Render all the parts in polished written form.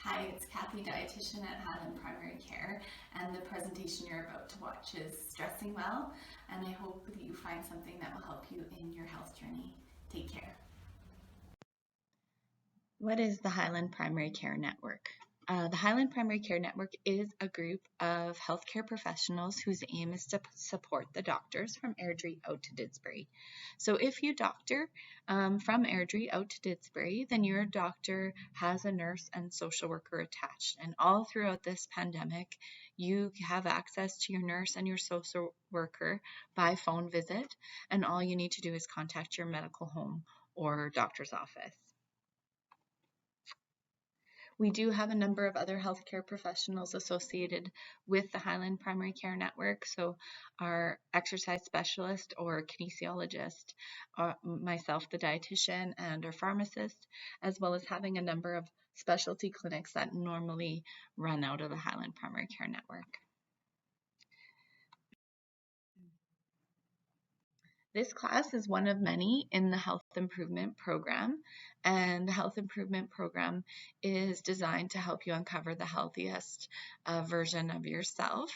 Hi, it's Kathy, dietitian at Highland Primary Care, and the presentation you're about to watch is Stressing Well, and I hope that you find something that will help you in your health journey. Take care. What is the Highland Primary Care Network? The Highland Primary Care Network is a group of healthcare professionals whose aim is to support the doctors from Airdrie out to Didsbury. So if you doctor from Airdrie out to Didsbury, then your doctor has a nurse and social worker attached. And all throughout this pandemic, you have access to your nurse and your social worker by phone visit, and all you need to do is contact your medical home or doctor's office. We do have a number of other healthcare professionals associated with the Highland Primary Care Network. So our exercise specialist or kinesiologist, myself, the dietitian, and our pharmacist, as well as having a number of specialty clinics that normally run out of the Highland Primary Care Network. This class is one of many in the Health Improvement Program, and the Health Improvement Program is designed to help you uncover the healthiest version of yourself.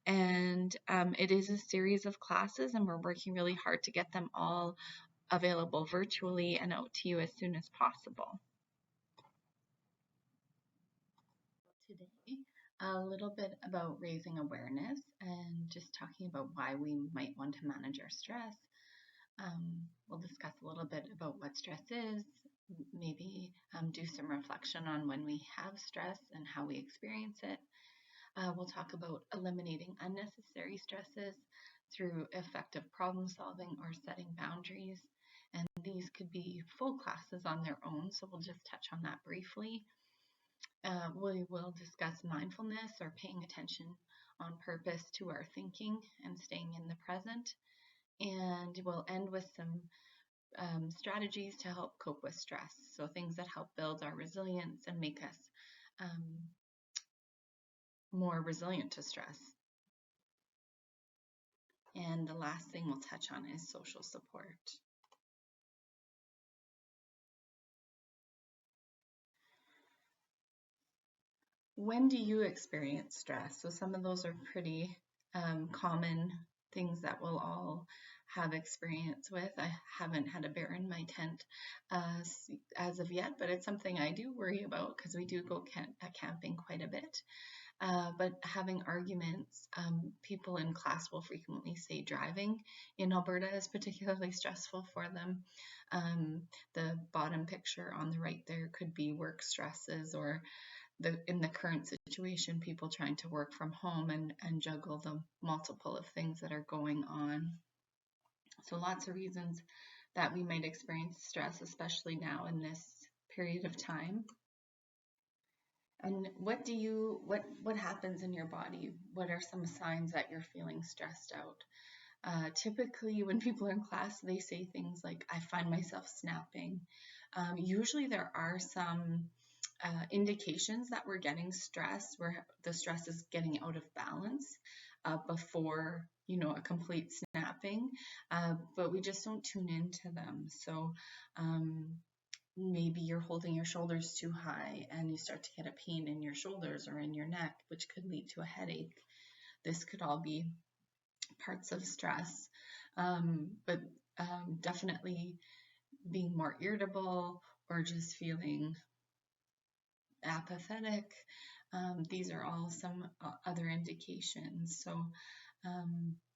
And it is a series of classes, and we're working really hard to get them all available virtually and out to you as soon as possible. Today, a little bit about raising awareness and just talking about why we might want to manage our stress. We'll discuss a little bit about what stress is, maybe do some reflection on when we have stress and how we experience it. We'll talk about eliminating unnecessary stresses through effective problem solving or setting boundaries. And these could be full classes on their own, so we'll just touch on that briefly. We will discuss mindfulness or paying attention on purpose to our thinking and staying in the present. And we'll end with some strategies to help cope with stress. So things that help build our resilience and make us more resilient to stress. And the last thing we'll touch on is social support. When do you experience stress? So some of those are pretty common things that we'll all have experience with. I haven't had a bear in my tent as of yet, but it's something I do worry about because we do go camping quite a bit. But having arguments, people in class will frequently say driving in Alberta is particularly stressful for them. The bottom picture on the right there could be work stresses, or in the current situation, people trying to work from home and juggle the multiple of things that are going on. So lots of reasons that we might experience stress, especially now in this period of time. And what happens in your body? What are some signs that you're feeling stressed out? Typically, when people are in class, they say things like, I find myself snapping. Usually there are some indications that we're getting stressed, where the stress is getting out of balance before a complete snapping, but we just don't tune into them. So maybe you're holding your shoulders too high and you start to get a pain in your shoulders or in your neck, which could lead to a headache. This could all be parts of stress, but definitely being more irritable or just feeling apathetic. These are all some other indications. So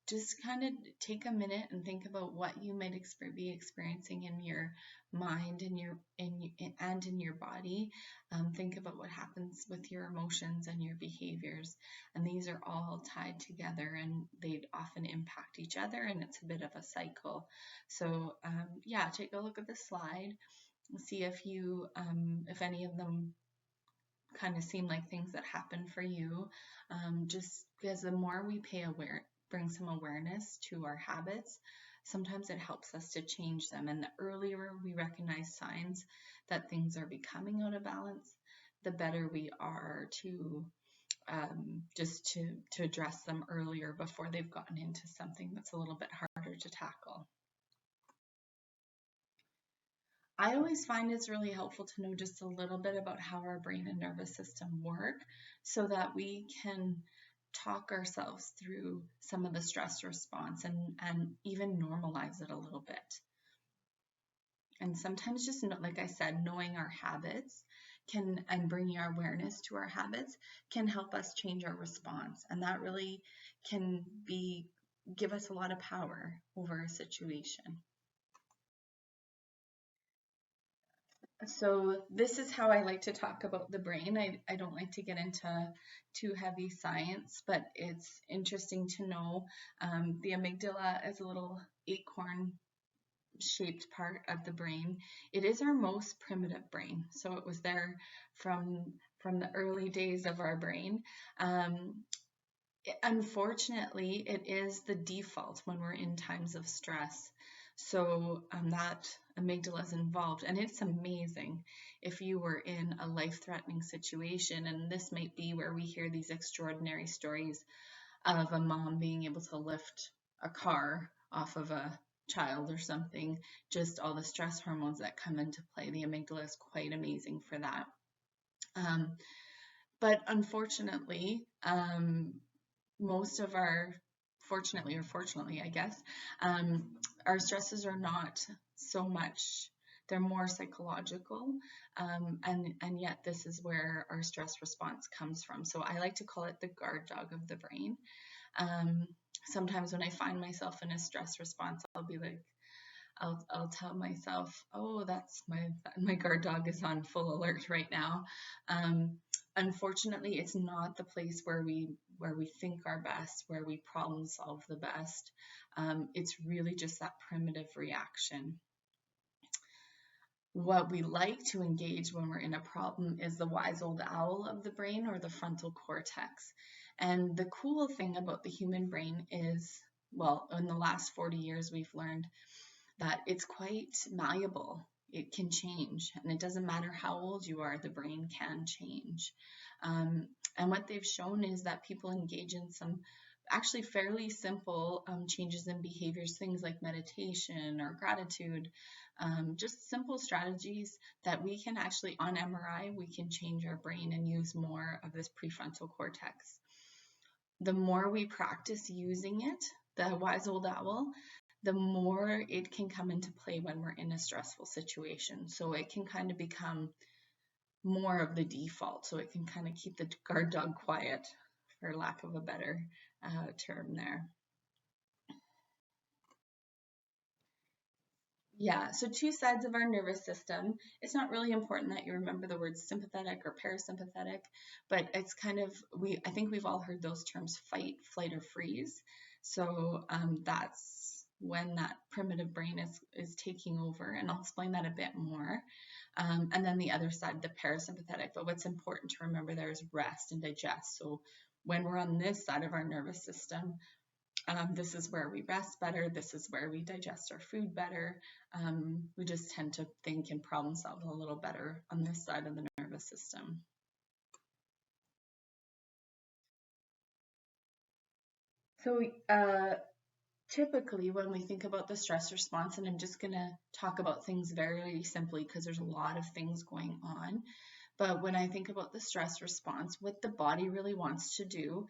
just kind of take a minute and think about what you might be experiencing in your mind and in your body. Think about what happens with your emotions and your behaviors, and these are all tied together, and they often impact each other, and it's a bit of a cycle. So take a look at the slide, see if any of them kind of seem like things that happen for you, just because the more we bring some awareness to our habits, sometimes it helps us to change them. And the earlier we recognize signs that things are becoming out of balance, the better we are to address them earlier before they've gotten into something that's a little bit harder to tackle. I always find it's really helpful to know just a little bit about how our brain and nervous system work so that we can talk ourselves through some of the stress response and even normalize it a little bit. And sometimes just, like I said, knowing our habits and bringing our awareness to our habits can help us change our response. And that really can give us a lot of power over a situation. So this is how I like to talk about the brain. I don't like to get into too heavy science, but it's interesting to know the amygdala is a little acorn shaped part of the brain. It is our most primitive brain. So it was there from the early days of our brain. Unfortunately, it is the default when we're in times of stress. So that amygdala is involved, and it's amazing if you were in a life-threatening situation, and this might be where we hear these extraordinary stories of a mom being able to lift a car off of a child or something, just all the stress hormones that come into play. The amygdala is quite amazing for that. But unfortunately, most of our, fortunately or fortunately, I guess, our stresses are not so much, they're more psychological, and yet this is where our stress response comes from. So I like to call it the guard dog of the brain. Sometimes when I find myself in a stress response, I'll be like, I'll tell myself, oh, that's my guard dog is on full alert right now. Unfortunately, it's not the place where we think our best, where we problem solve the best. It's really just that primitive reaction. What we like to engage when we're in a problem is the wise old owl of the brain, or the frontal cortex. And the cool thing about the human brain is, well, in the last 40 years, we've learned that it's quite malleable. It can change, and it doesn't matter how old you are, the brain can change. And what they've shown is that people engage in some actually fairly simple changes in behaviors, things like meditation or gratitude, just simple strategies that we can actually, on MRI, we can change our brain and use more of this prefrontal cortex. The more we practice using it, the wise old owl, the more it can come into play when we're in a stressful situation. So it can kind of become more of the default. So it can kind of keep the guard dog quiet, for lack of a better term there. Yeah, so two sides of our nervous system. It's not really important that you remember the words sympathetic or parasympathetic, but it's kind of, I think we've all heard those terms: fight, flight, or freeze. So that's when that primitive brain is taking over, and I'll explain that a bit more. And then the other side, the parasympathetic. But what's important to remember there is rest and digest. So when we're on this side of our nervous system, this is where we rest better. This is where we digest our food better. We just tend to think and problem solve a little better on this side of the nervous system. So typically when we think about the stress response, and I'm just going to talk about things very simply because there's a lot of things going on, but when I think about the stress response, what the body really wants to do,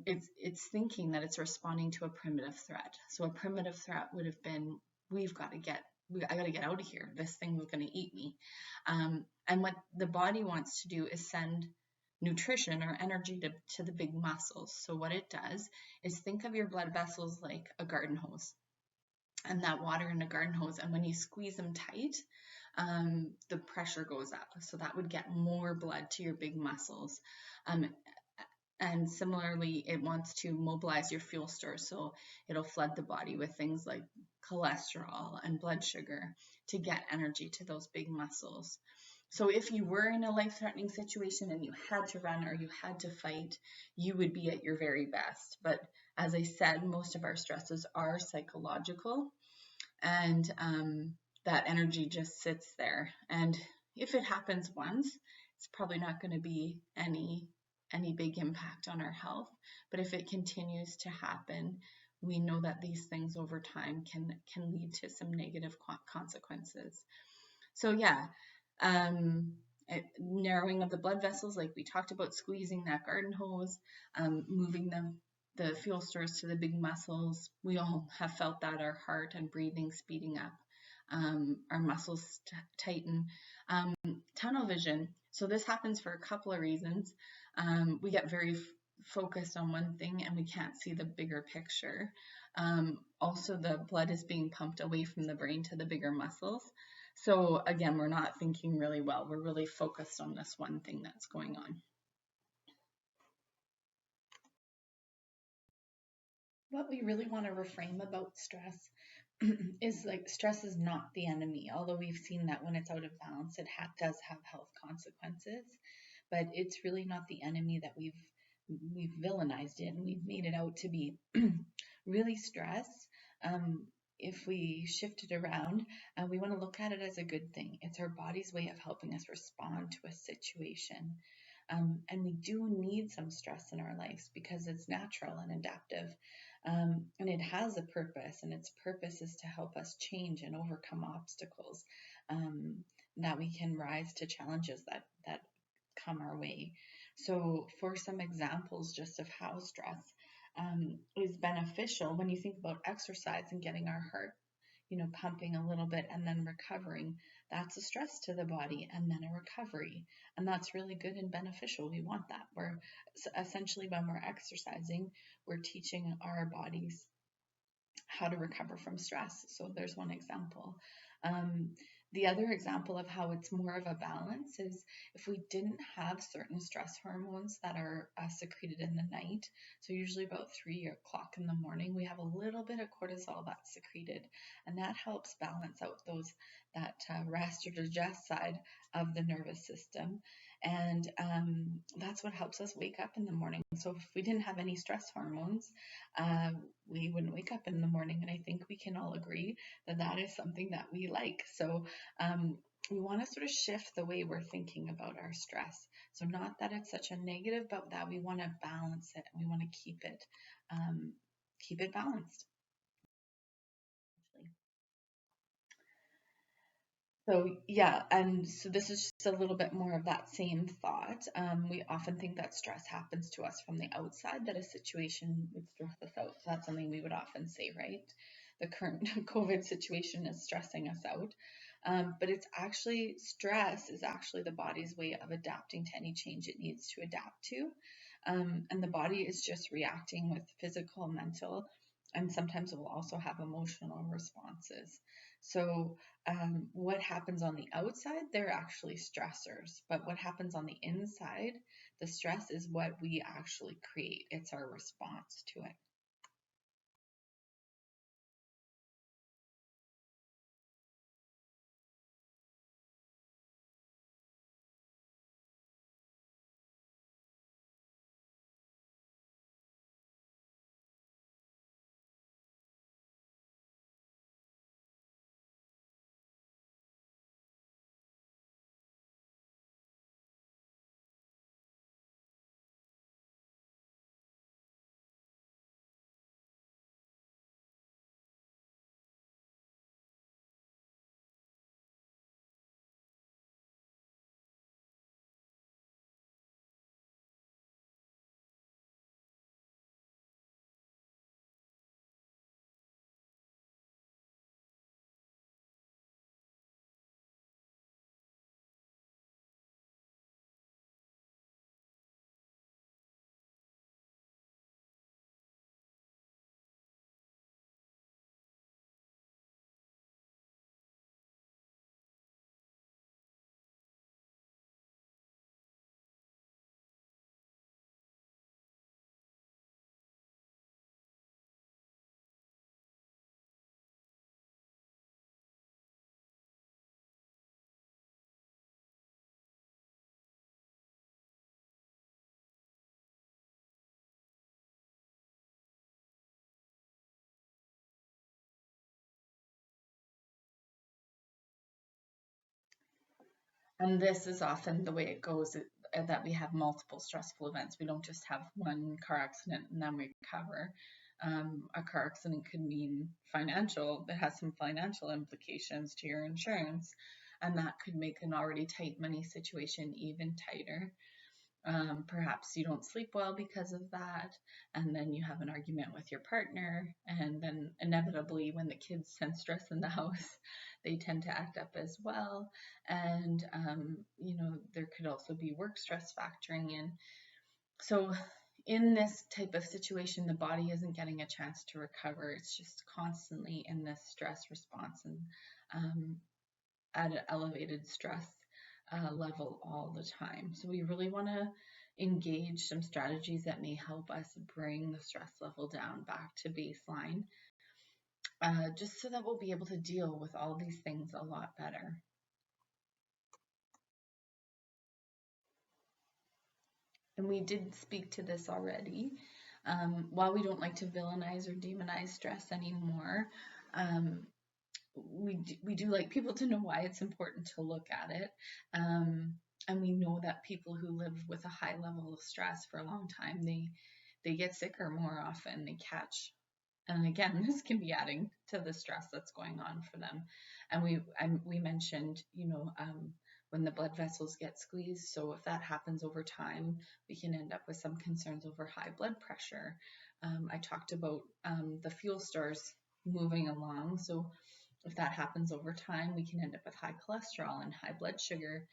it's thinking that it's responding to a primitive threat. So a primitive threat would have been, I got to get out of here. This thing was going to eat me. And what the body wants to do is send nutrition or energy to the big muscles. So what it does is, think of your blood vessels like a garden hose, and that water in a garden hose. And when you squeeze them tight, the pressure goes up. So that would get more blood to your big muscles. And similarly, it wants to mobilize your fuel stores, so it'll flood the body with things like cholesterol and blood sugar to get energy to those big muscles. So if you were in a life-threatening situation and you had to run or you had to fight, you would be at your very best. But as I said, most of our stresses are psychological, and that energy just sits there. And if it happens once, it's probably not going to be any big impact on our health. But if it continues to happen, we know that these things over time can lead to some negative consequences. So yeah, um, narrowing of the blood vessels, like we talked about, squeezing that garden hose, moving the fuel stores to the big muscles. We all have felt that, our heart and breathing speeding up, our muscles tighten. Tunnel vision. So this happens for a couple of reasons. We get very focused on one thing and we can't see the bigger picture. Also, the blood is being pumped away from the brain to the bigger muscles. So again, we're not thinking really well. We're really focused on this one thing that's going on. What we really want to reframe about stress is like stress is not the enemy, although we've seen that when it's out of balance, it does have health consequences. But it's really not the enemy that we've villainized it and we've made it out to be. Really, stress, if we shift it around, we want to look at it as a good thing. It's our body's way of helping us respond to a situation. And we do need some stress in our lives because it's natural and adaptive. And it has a purpose, and its purpose is to help us change and overcome obstacles, that we can rise to challenges that come our way. So, for some examples just of how stress is beneficial, when you think about exercise and getting our heart, pumping a little bit and then recovering, that's a stress to the body and then a recovery. And that's really good and beneficial. We want that. We're essentially, when we're exercising, we're teaching our bodies how to recover from stress. So there's one example. The other example of how it's more of a balance is if we didn't have certain stress hormones that are secreted in the night. So usually about 3 o'clock in the morning, we have a little bit of cortisol that's secreted, and that helps balance out that rest or digest side of the nervous system. And that's what helps us wake up in the morning. So if we didn't have any stress hormones, we wouldn't wake up in the morning. And I think we can all agree that that is something that we like. So we want to sort of shift the way we're thinking about our stress. So not that it's such a negative, but that we want to balance it and we want to keep it balanced. So yeah, and so this is just a little bit more of that same thought. We often think that stress happens to us from the outside, that a situation would stress us out. So that's something we would often say, right? The current COVID situation is stressing us out. But it's actually, stress is actually the body's way of adapting to any change it needs to adapt to. And the body is just reacting with physical, mental, and sometimes it will also have emotional responses. So what happens on the outside, they're actually stressors. But what happens on the inside, the stress is what we actually create. It's our response to it. And this is often the way it goes, that we have multiple stressful events. We don't just have one car accident and then we recover. A car accident could mean financial, it has some financial implications to your insurance. and that could make an already tight money situation even tighter. Perhaps you don't sleep well because of that, and then you have an argument with your partner, and then inevitably, when the kids sense stress in the house, they tend to act up as well. And there could also be work stress factoring in. So in this type of situation, the body isn't getting a chance to recover. It's just constantly in this stress response and at an elevated stress level all the time. So we really want to engage some strategies that may help us bring the stress level down back to baseline, just so that we'll be able to deal with all these things a lot better. And we did speak to this already. While we don't like to villainize or demonize stress anymore, we do like people to know why it's important to look at it. And we know that people who live with a high level of stress for a long time, they get sicker more often. They catch, and again, this can be adding to the stress that's going on for them. And we mentioned, when the blood vessels get squeezed. So if that happens over time, we can end up with some concerns over high blood pressure. I talked about the fuel stores moving along. So if that happens over time, we can end up with high cholesterol and high blood sugar.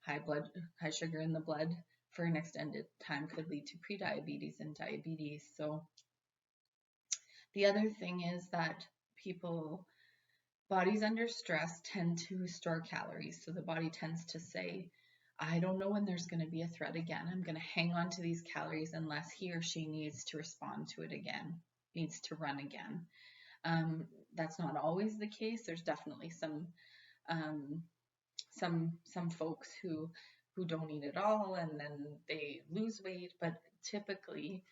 High sugar in the blood for an extended time could lead to prediabetes and diabetes. So the other thing is that bodies under stress tend to store calories. So the body tends to say, I don't know when there's going to be a threat again. I'm going to hang on to these calories unless he or she needs to respond to it again, needs to run again. That's not always the case. There's definitely some folks who don't eat at all and then they lose weight, but typically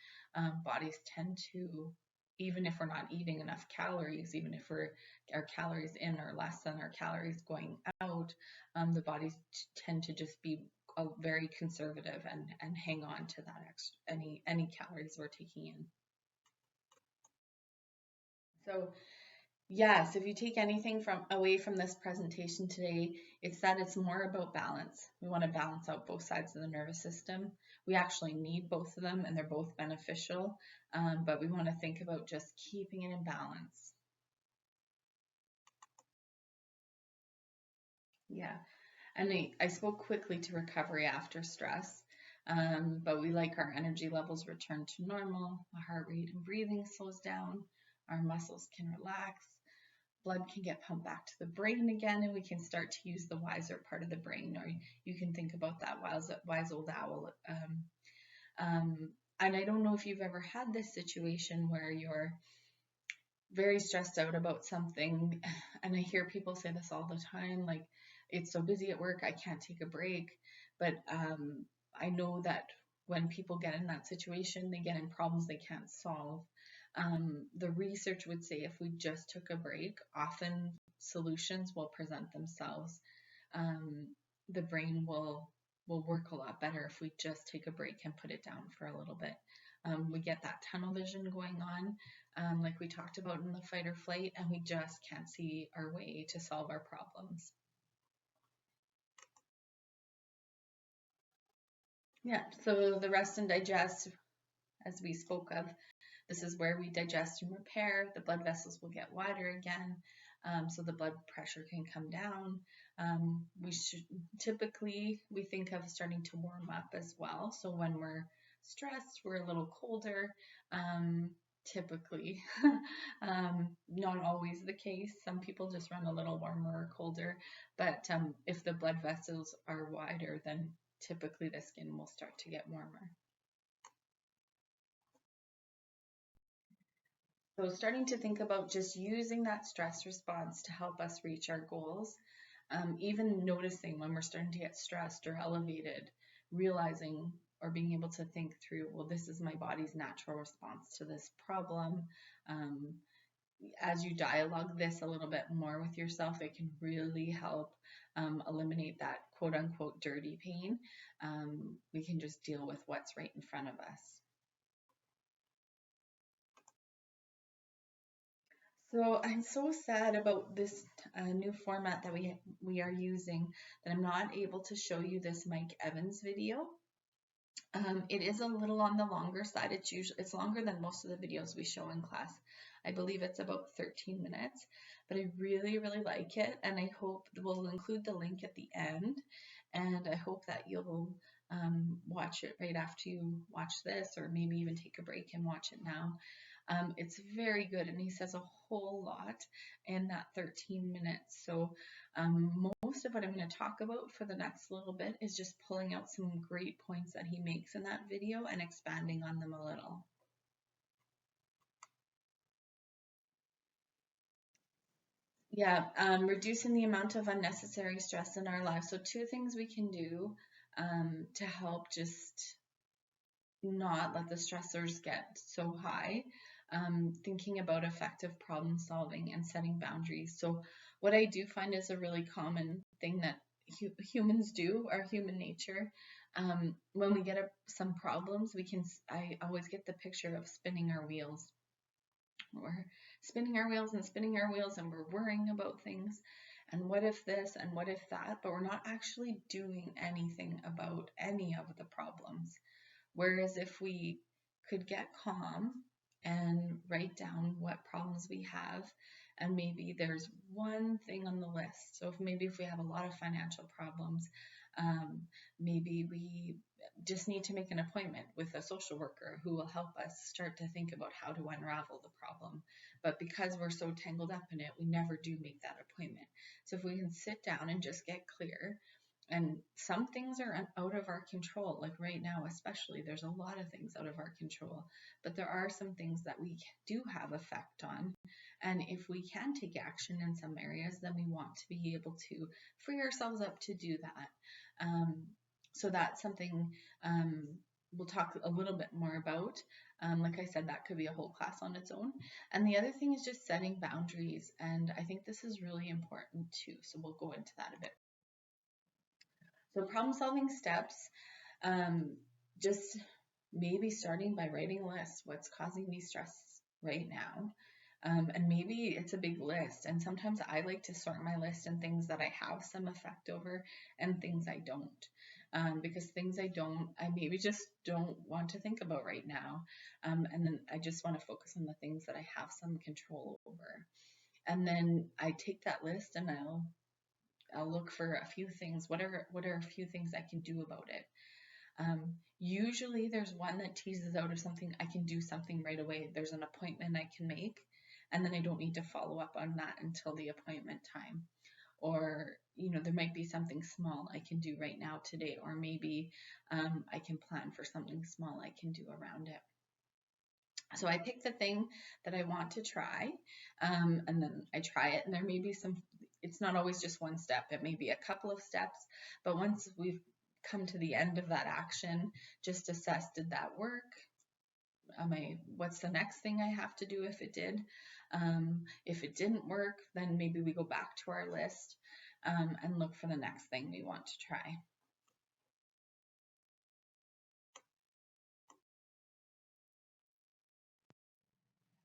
bodies tend to, even if we're not eating enough calories, even if our calories in are less than our calories going out, the bodies tend to just be very conservative and hang on to that extra, any calories we're taking in. So yes, if you take anything away from this presentation today, it's that it's more about balance. We want to balance out both sides of the nervous system. We actually need both of them, and they're both beneficial, but we want to think about just keeping it in balance. Yeah, and I spoke quickly to recovery after stress, but we like our energy levels return to normal, our heart rate and breathing slows down, our muscles can relax, blood can get pumped back to the brain again, and we can start to use the wiser part of the brain, or you can think about that wise old owl. And I don't know if you've ever had this situation where you're very stressed out about something, and I hear people say this all the time, like, it's so busy at work, I can't take a break. But I know that when people get in that situation, they get in problems they can't solve. The research would say if we just took a break, often solutions will present themselves. The brain will work a lot better if we just take a break and put it down for a little bit. We get that tunnel vision going on, like we talked about in the fight or flight, and we just can't see our way to solve our problems. Yeah, so the rest and digest, as we spoke of, this is where we digest and repair. The blood vessels will get wider again, so the blood pressure can come down. We think of starting to warm up as well. So when we're stressed, we're a little colder. Typically, not always the case. Some people just run a little warmer or colder, but if the blood vessels are wider, then typically the skin will start to get warmer. So starting to think about just using that stress response to help us reach our goals, even noticing when we're starting to get stressed or elevated, realizing or being able to think through, well, this is my body's natural response to this problem. As you dialogue this a little bit more with yourself, it can really help eliminate that quote unquote dirty pain. We can just deal with what's right in front of us. So I'm so sad about this new format that we are using, that I'm not able to show you this Mike Evans video. It is a little on the longer side. It's longer than most of the videos we show in class. I believe it's about 13 minutes, but I really, really like it, and I hope we'll include the link at the end, and I hope that you'll watch it right after you watch this, or maybe even take a break and watch it now. It's very good, and he says a whole lot in that 13 minutes. So most of what I'm going to talk about for the next little bit is just pulling out some great points that he makes in that video and expanding on them a little. Yeah, reducing the amount of unnecessary stress in our lives. So two things we can do to help just not let the stressors get so high. Thinking about effective problem solving and setting boundaries. So what I do find is a really common thing that humans do, our human nature. When we get some problems, I always get the picture of spinning our wheels. We're spinning our wheels and spinning our wheels, and we're worrying about things. And what if this and what if that? But we're not actually doing anything about any of the problems. Whereas if we could get calm and write down what problems we have, and maybe there's one thing on the list. So if we have a lot of financial problems, maybe we just need to make an appointment with a social worker who will help us start to think about how to unravel the problem. But because we're so tangled up in it, we never do make that appointment. So if we can sit down and just get clear, and some things are out of our control, like right now especially, there's a lot of things out of our control, but there are some things that we do have effect on. And if we can take action in some areas, then we want to be able to free ourselves up to do that. So that's something we'll talk a little bit more about. Like I said, that could be a whole class on its own. And the other thing is just setting boundaries. And I think this is really important too. So we'll go into that a bit. So problem solving steps, just maybe starting by writing a list. What's causing me stress right now? And maybe it's a big list. And sometimes I like to sort my list in things that I have some effect over and things I don't. Because things I maybe just don't want to think about right now. And then I just want to focus on the things that I have some control over. And then I take that list and I'll look for a few things. What are a few things I can do about it? Usually there's one that teases out of something I can do something right away. There's an appointment I can make, and then I don't need to follow up on that until the appointment time. Or, there might be something small I can do right now today, or maybe I can plan for something small I can do around it. So I pick the thing that I want to try, and then I try it, and there may be it's not always just one step, it may be a couple of steps, but once we've come to the end of that action, just assess, did that work? What's the next thing I have to do if it did? If it didn't work, then maybe we go back to our list and look for the next thing we want to try.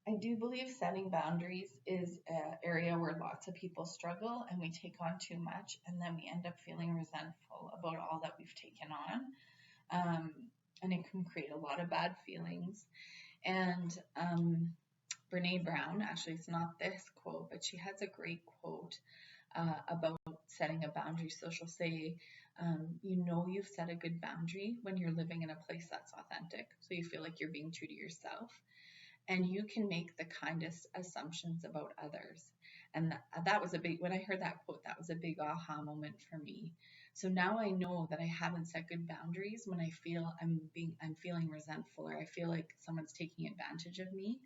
I do believe setting boundaries is an area where lots of people struggle, and we take on too much, and then we end up feeling resentful about all that we've taken on. And it can create a lot of bad feelings. And Brene Brown, actually, it's not this quote, but she has a great quote about setting a boundary. So she'll say, you've set a good boundary when you're living in a place that's authentic. So you feel like you're being true to yourself. And you can make the kindest assumptions about others. And that was when I heard that quote, that was a big aha moment for me. So now I know that I haven't set good boundaries when I feel I'm feeling resentful, or I feel like someone's taking advantage of me.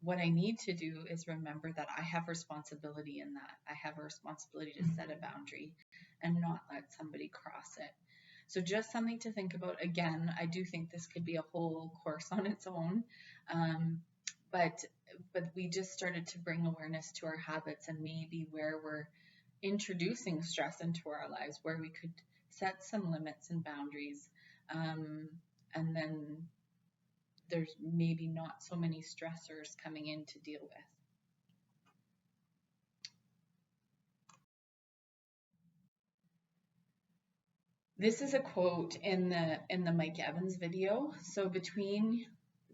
What I need to do is remember that I have responsibility in that. I have a responsibility to set a boundary and not let somebody cross it. So just something to think about. Again, I do think this could be a whole course on its own. But we just started to bring awareness to our habits, and maybe where we're introducing stress into our lives, where we could set some limits and boundaries. And then there's maybe not so many stressors coming in to deal with. This is a quote in the Mike Evans video. So between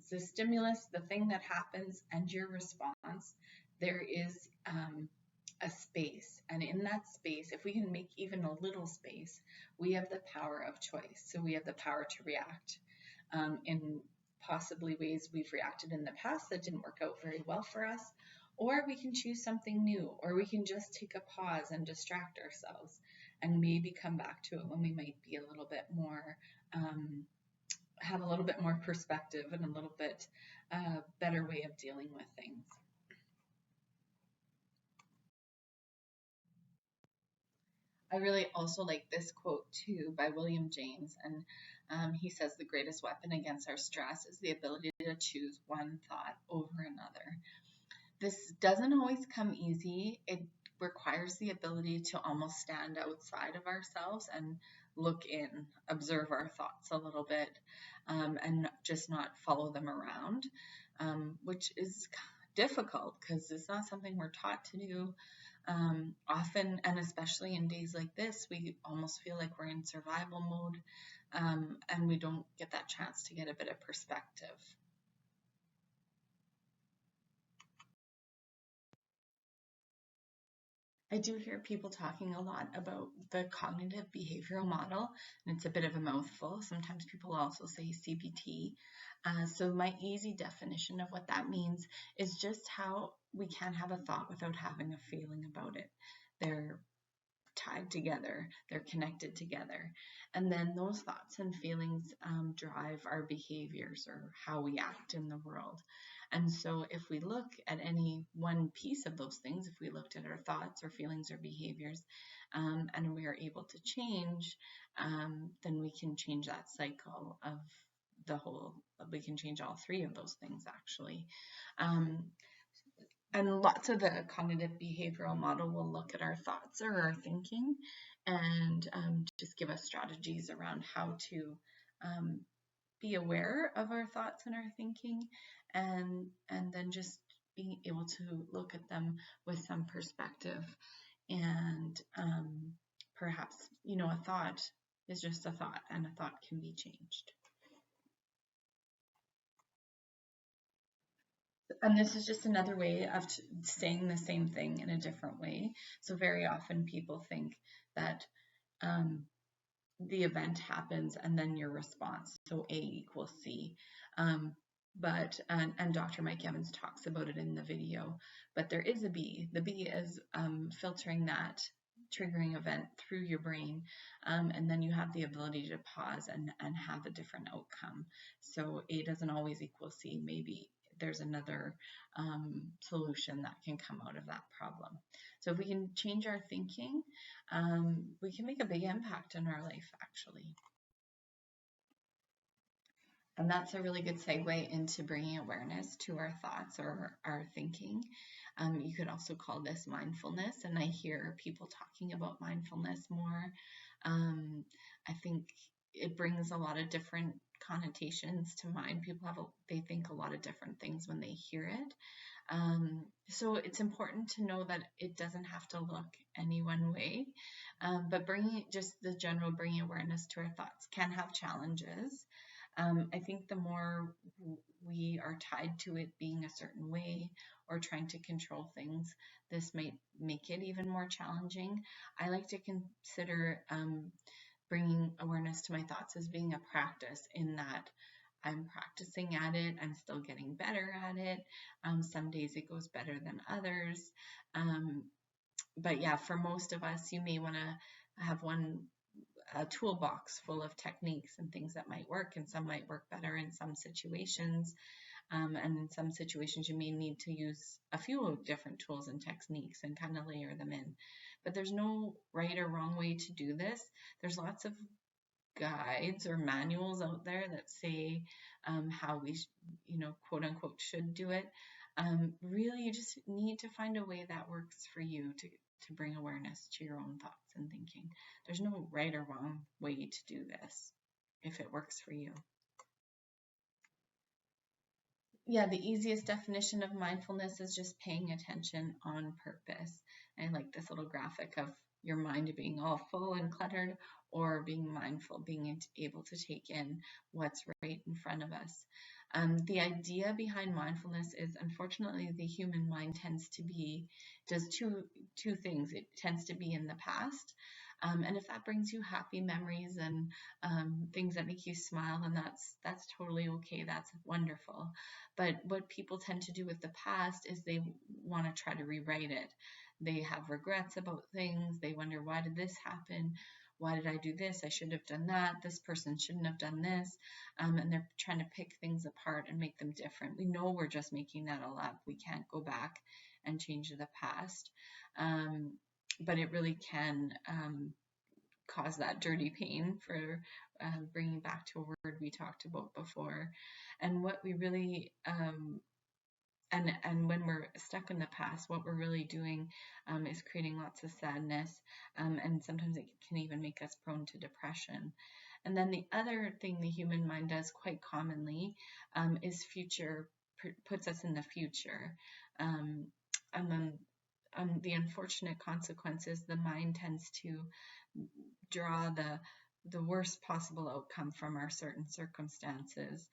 the stimulus, the thing that happens, and your response, there is a space. And in that space, if we can make even a little space, we have the power of choice. So we have the power to react in possibly ways we've reacted in the past that didn't work out very well for us, or we can choose something new, or we can just take a pause and distract ourselves and maybe come back to it when we might be a little bit more, have a little bit more perspective and a little bit better way of dealing with things. I really also like this quote too by William James, and he says the greatest weapon against our stress is the ability to choose one thought over another. This doesn't always come easy. It requires the ability to almost stand outside of ourselves and look in, observe our thoughts a little bit, and just not follow them around, which is difficult because it's not something we're taught to do. Often, and especially in days like this, we almost feel like we're in survival mode, and we don't get that chance to get a bit of perspective. I do hear people talking a lot about the cognitive behavioral model, and it's a bit of a mouthful. Sometimes people also say CBT. So my easy definition of what that means is just how we can have a thought without having a feeling about it. They're tied together, they're connected together. And then those thoughts and feelings drive our behaviors or how we act in the world. And so if we look at any one piece of those things, if we looked at our thoughts or feelings or behaviors, and we are able to change, then we can change that cycle of the whole, we can change all three of those things actually. And lots of the cognitive behavioral model will look at our thoughts or our thinking and just give us strategies around how to be aware of our thoughts and our thinking, and then just being able to look at them with some perspective. And perhaps, a thought is just a thought, and a thought can be changed. And this is just another way of saying the same thing in a different way. So very often people think that the event happens and then your response, so A equals C. But Dr. Mike Evans talks about it in the video, but there is a B. The B is filtering that triggering event through your brain, and then you have the ability to pause and have a different outcome. So A doesn't always equal C. Maybe there's another solution that can come out of that problem. So if we can change our thinking, we can make a big impact in our life, actually. And that's a really good segue into bringing awareness to our thoughts or our thinking. You could also call this mindfulness, and I hear people talking about mindfulness more. I think it brings a lot of different connotations to mind. People they think a lot of different things when they hear it. So it's important to know that it doesn't have to look any one way, but bringing awareness to our thoughts can have challenges. I think the more we are tied to it being a certain way or trying to control things, this might make it even more challenging. I like to consider bringing awareness to my thoughts as being a practice, in that I'm practicing at it, I'm still getting better at it. Some days it goes better than others. But yeah, for most of us, you may want to have a toolbox full of techniques and things that might work, and some might work better in some situations. And in some situations, you may need to use a few different tools and techniques and kind of layer them in. But there's no right or wrong way to do this. There's lots of guides or manuals out there that say how we, quote unquote, should do it. Really, you just need to find a way that works for you to bring awareness to your own thoughts and thinking. There's no right or wrong way to do this if it works for you. Yeah, the easiest definition of mindfulness is just paying attention on purpose. I like this little graphic of, your mind being all full and cluttered, or being mindful, being able to take in what's right in front of us. The idea behind mindfulness is, unfortunately, the human mind does two things. It tends to be in the past, and if that brings you happy memories and things that make you smile, then that's totally okay. That's wonderful. But what people tend to do with the past is they want to try to rewrite it. They have regrets about things. They wonder, why did this happen? Why did I do this? I should have done that. This person shouldn't have done this. And they're trying to pick things apart and make them different. We know we're just making that all up. We can't go back and change the past. But it really can cause that dirty pain for bringing back to a word we talked about before. And what we really and when we're stuck in the past, what we're really doing is creating lots of sadness, and sometimes it can even make us prone to depression. And then the other thing the human mind does quite commonly is puts us in the future. And then the unfortunate consequences, the mind tends to draw the worst possible outcome from our certain circumstances.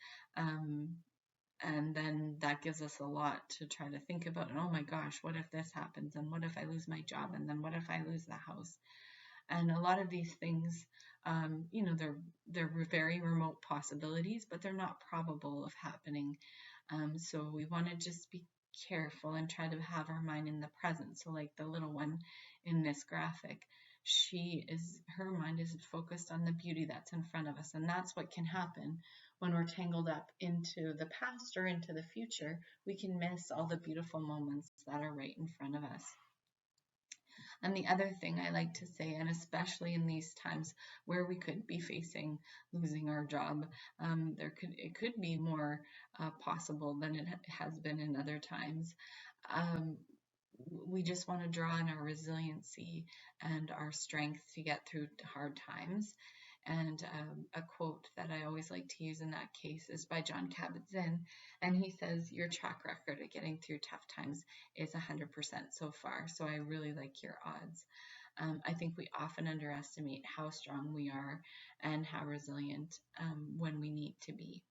And then that gives us a lot to try to think about. And oh my gosh, what if this happens? And what if I lose my job? And then what if I lose the house? And a lot of these things, they're very remote possibilities, but they're not probable of happening. So we want to just be careful and try to have our mind in the present. So like the little one in this graphic, her mind is focused on the beauty that's in front of us. And that's what can happen when we're tangled up into the past or into the future. We can miss all the beautiful moments that are right in front of us. And the other thing I like to say, and especially in these times where we could be facing losing our job, it could be more possible than it has been in other times. We just want to draw on our resiliency and our strength to get through hard times. And a quote that I always like to use in that case is by John Kabat-Zinn, and he says, your track record of getting through tough times is 100% so far, so I really like your odds. I think we often underestimate how strong we are and how resilient when we need to be.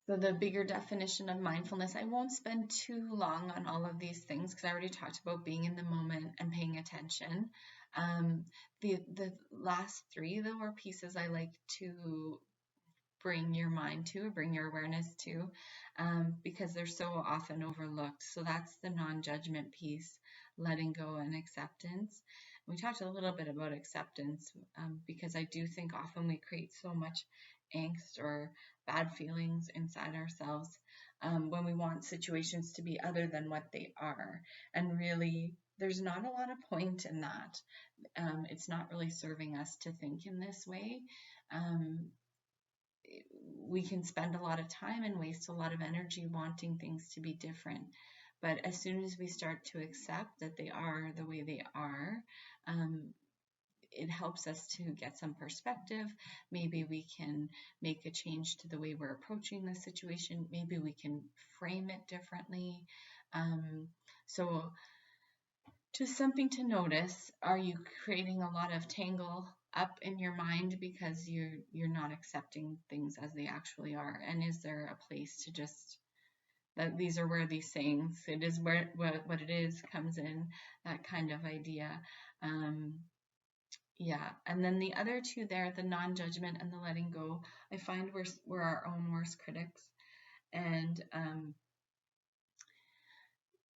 So the bigger definition of mindfulness, I won't spend too long on all of these things because I already talked about being in the moment and paying attention. The last three, though, are pieces I like to bring your mind to, bring your awareness to, because they're so often overlooked. So that's the non-judgment piece, letting go and acceptance. We talked a little bit about acceptance because I do think often we create so much angst or bad feelings inside ourselves when we want situations to be other than what they are. And really, there's not a lot of point in that. It's not really serving us to think in this way. We can spend a lot of time and waste a lot of energy wanting things to be different. But as soon as we start to accept that they are the way they are, it helps us to get some perspective. Maybe we can make a change to the way we're approaching the situation. Maybe we can frame it differently. So just something to notice. Are you creating a lot of tangle up in your mind because you're not accepting things as they actually are? And is there a place to just, that these are where these sayings, it is where what it is comes in, that kind of idea. Yeah, and then the other two there, the non-judgment and the letting go, I find we're our own worst critics, and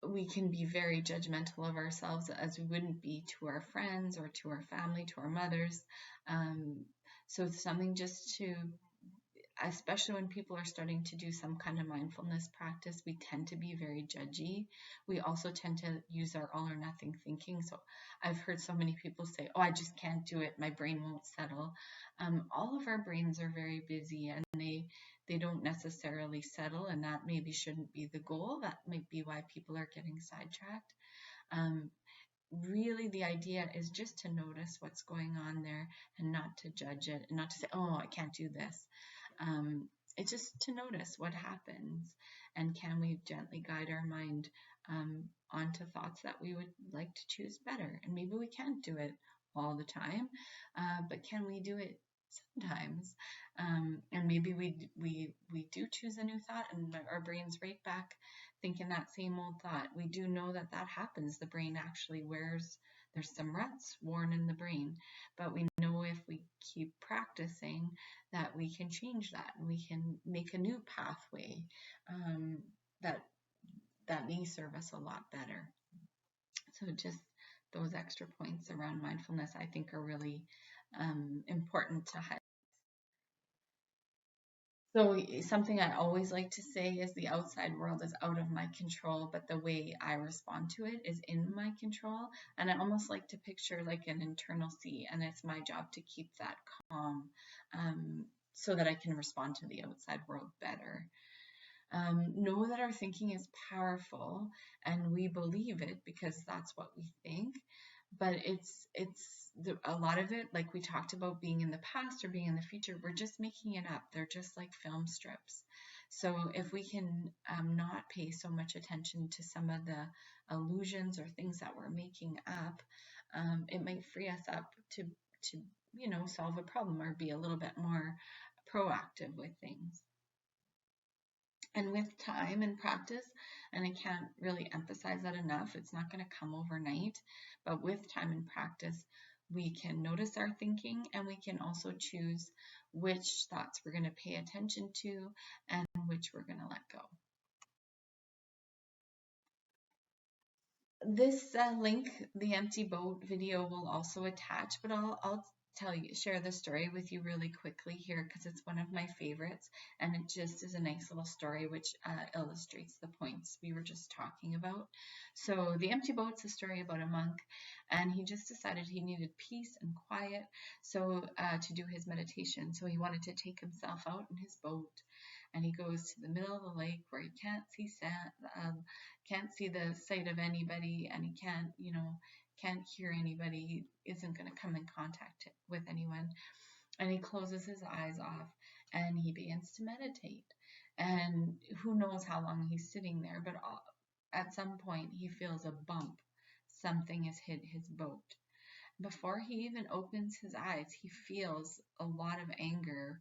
we can be very judgmental of ourselves as we wouldn't be to our friends or to our family, to our mothers. So it's something just to, especially when people are starting to do some kind of mindfulness practice, we tend to be very judgy. We also tend to use our all or nothing thinking. So I've heard so many people say, oh, I just can't do it. My brain won't settle. All of our brains are very busy and they don't necessarily settle, and that maybe shouldn't be the goal. That might be why people are getting sidetracked. Really, the idea is just to notice what's going on there and not to judge it and not to say, oh, I can't do this. It's just to notice what happens, and can we gently guide our mind onto thoughts that we would like to choose better. And maybe we can't do it all the time, but can we do it sometimes? And maybe we do choose a new thought, and our brain's right back thinking that same old thought. We do know that that happens. The brain actually there's some ruts worn in the brain, but we know if we keep practicing that we can change that, and we can make a new pathway that may serve us a lot better. So just those extra points around mindfulness, I think, are really important to highlight. So something I always like to say is the outside world is out of my control, but the way I respond to it is in my control. And I almost like to picture like an internal sea, and it's my job to keep that calm, so that I can respond to the outside world better. Know that our thinking is powerful, and we believe it because that's what we think. But a lot of it, like we talked about, being in the past or being in the future, we're just making it up. They're just like film strips. So if we can not pay so much attention to some of the illusions or things that we're making up, it might free us up to solve a problem or be a little bit more proactive with things. And with time and practice, and I can't really emphasize that enough, it's not going to come overnight, but with time and practice, we can notice our thinking, and we can also choose which thoughts we're going to pay attention to and which we're going to let go. This link, the empty boat video, will also attach, but I'll share the story with you really quickly here because it's one of my favorites, and it just is a nice little story which illustrates the points we were just talking about. So the empty boat's a story about a monk, and he just decided he needed peace and quiet to do his meditation. So he wanted to take himself out in his boat, and he goes to the middle of the lake where he can't see can't see the sight of anybody, and he can't hear anybody. He isn't going to come in contact with anyone, and he closes his eyes off and he begins to meditate. And who knows how long he's sitting there, but at some point he feels a bump. Something has hit his boat. Before he even opens his eyes, he feels a lot of anger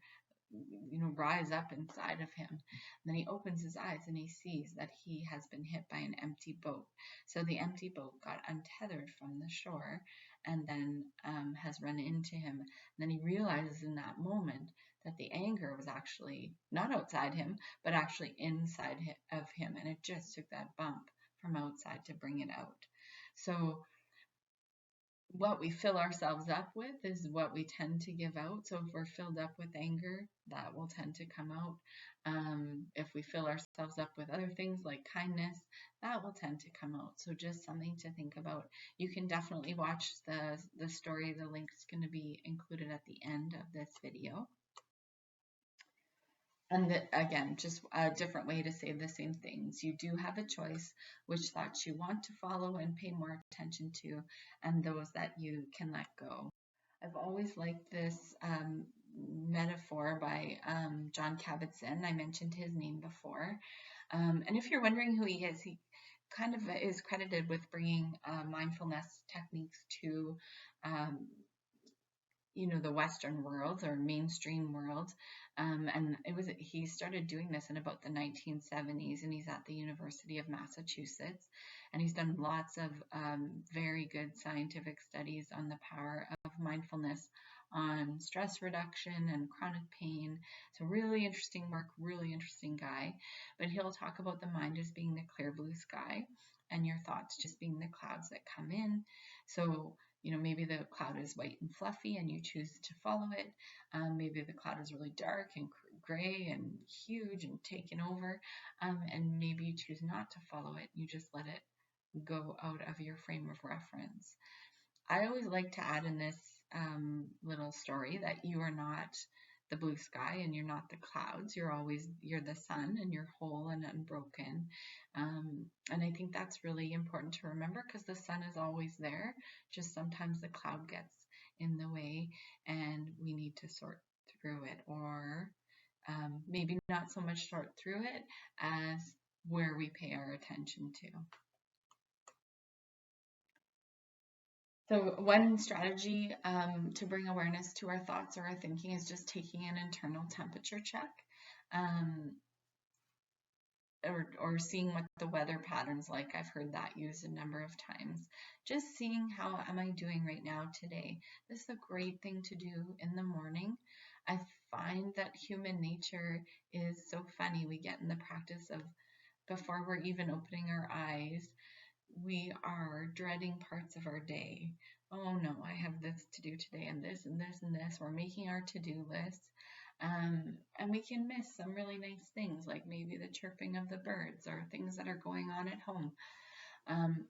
rise up inside of him. And then he opens his eyes and he sees that he has been hit by an empty boat. So the empty boat got untethered from the shore and then has run into him. And then he realizes in that moment that the anger was actually not outside him, but actually inside of him. And it just took that bump from outside to bring it out. So what we fill ourselves up with is what we tend to give out. So if we're filled up with anger, that will tend to come out. If we fill ourselves up with other things like kindness, that will tend to come out. So just something to think about. You can definitely watch the story. The link's going to be included at the end of this video. And again, just a different way to say the same things. You do have a choice which thoughts you want to follow and pay more attention to, and those that you can let go. I've always liked this metaphor by John Kabat-Zinn. I mentioned his name before. And if you're wondering who he kind of is credited with bringing mindfulness techniques to the Western world or mainstream world. And he started doing this in about the 1970s, and he's at the University of Massachusetts, and he's done lots of very good scientific studies on the power of mindfulness on stress reduction and chronic pain. So really interesting work, really interesting guy. But he'll talk about the mind as being the clear blue sky and your thoughts just being the clouds that come in. So maybe the cloud is white and fluffy and you choose to follow it. Maybe the cloud is really dark and gray and huge and taken over. And maybe you choose not to follow it. You just let it go out of your frame of reference. I always like to add in this little story that you are not the blue sky and you're not the clouds. You're the sun, and you're whole and unbroken. And I think that's really important to remember because the sun is always there. Just sometimes the cloud gets in the way and we need to sort through it, or maybe not so much sort through it as where we pay our attention to. So one strategy to bring awareness to our thoughts or our thinking is just taking an internal temperature check. Um, or seeing what the weather patterns like. I've heard that used a number of times. Just seeing how am I doing right now today. This is a great thing to do in the morning. I find that human nature is so funny. We get in the practice of before we're even opening our eyes, we are dreading parts of our day. Oh no, I have this to do today and this and this and this. We're making our to-do list. And we can miss some really nice things like maybe the chirping of the birds or things that are going on at home. Um,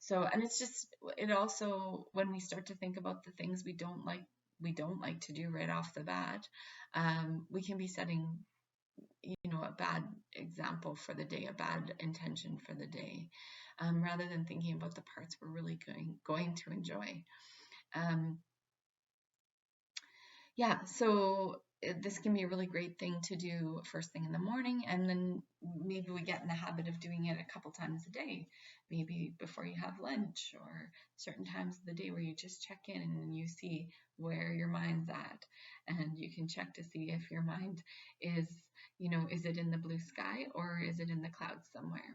and it's just, it also, when we start to think about the things we don't like to do right off the bat, we can be setting, a bad example for the day, a bad intention for the day, rather than thinking about the parts we're really going to enjoy. So this can be a really great thing to do first thing in the morning, and then maybe we get in the habit of doing it a couple times a day, maybe before you have lunch or certain times of the day where you just check in and you see where your mind's at, and you can check to see if your mind is, is it in the blue sky or is it in the clouds somewhere?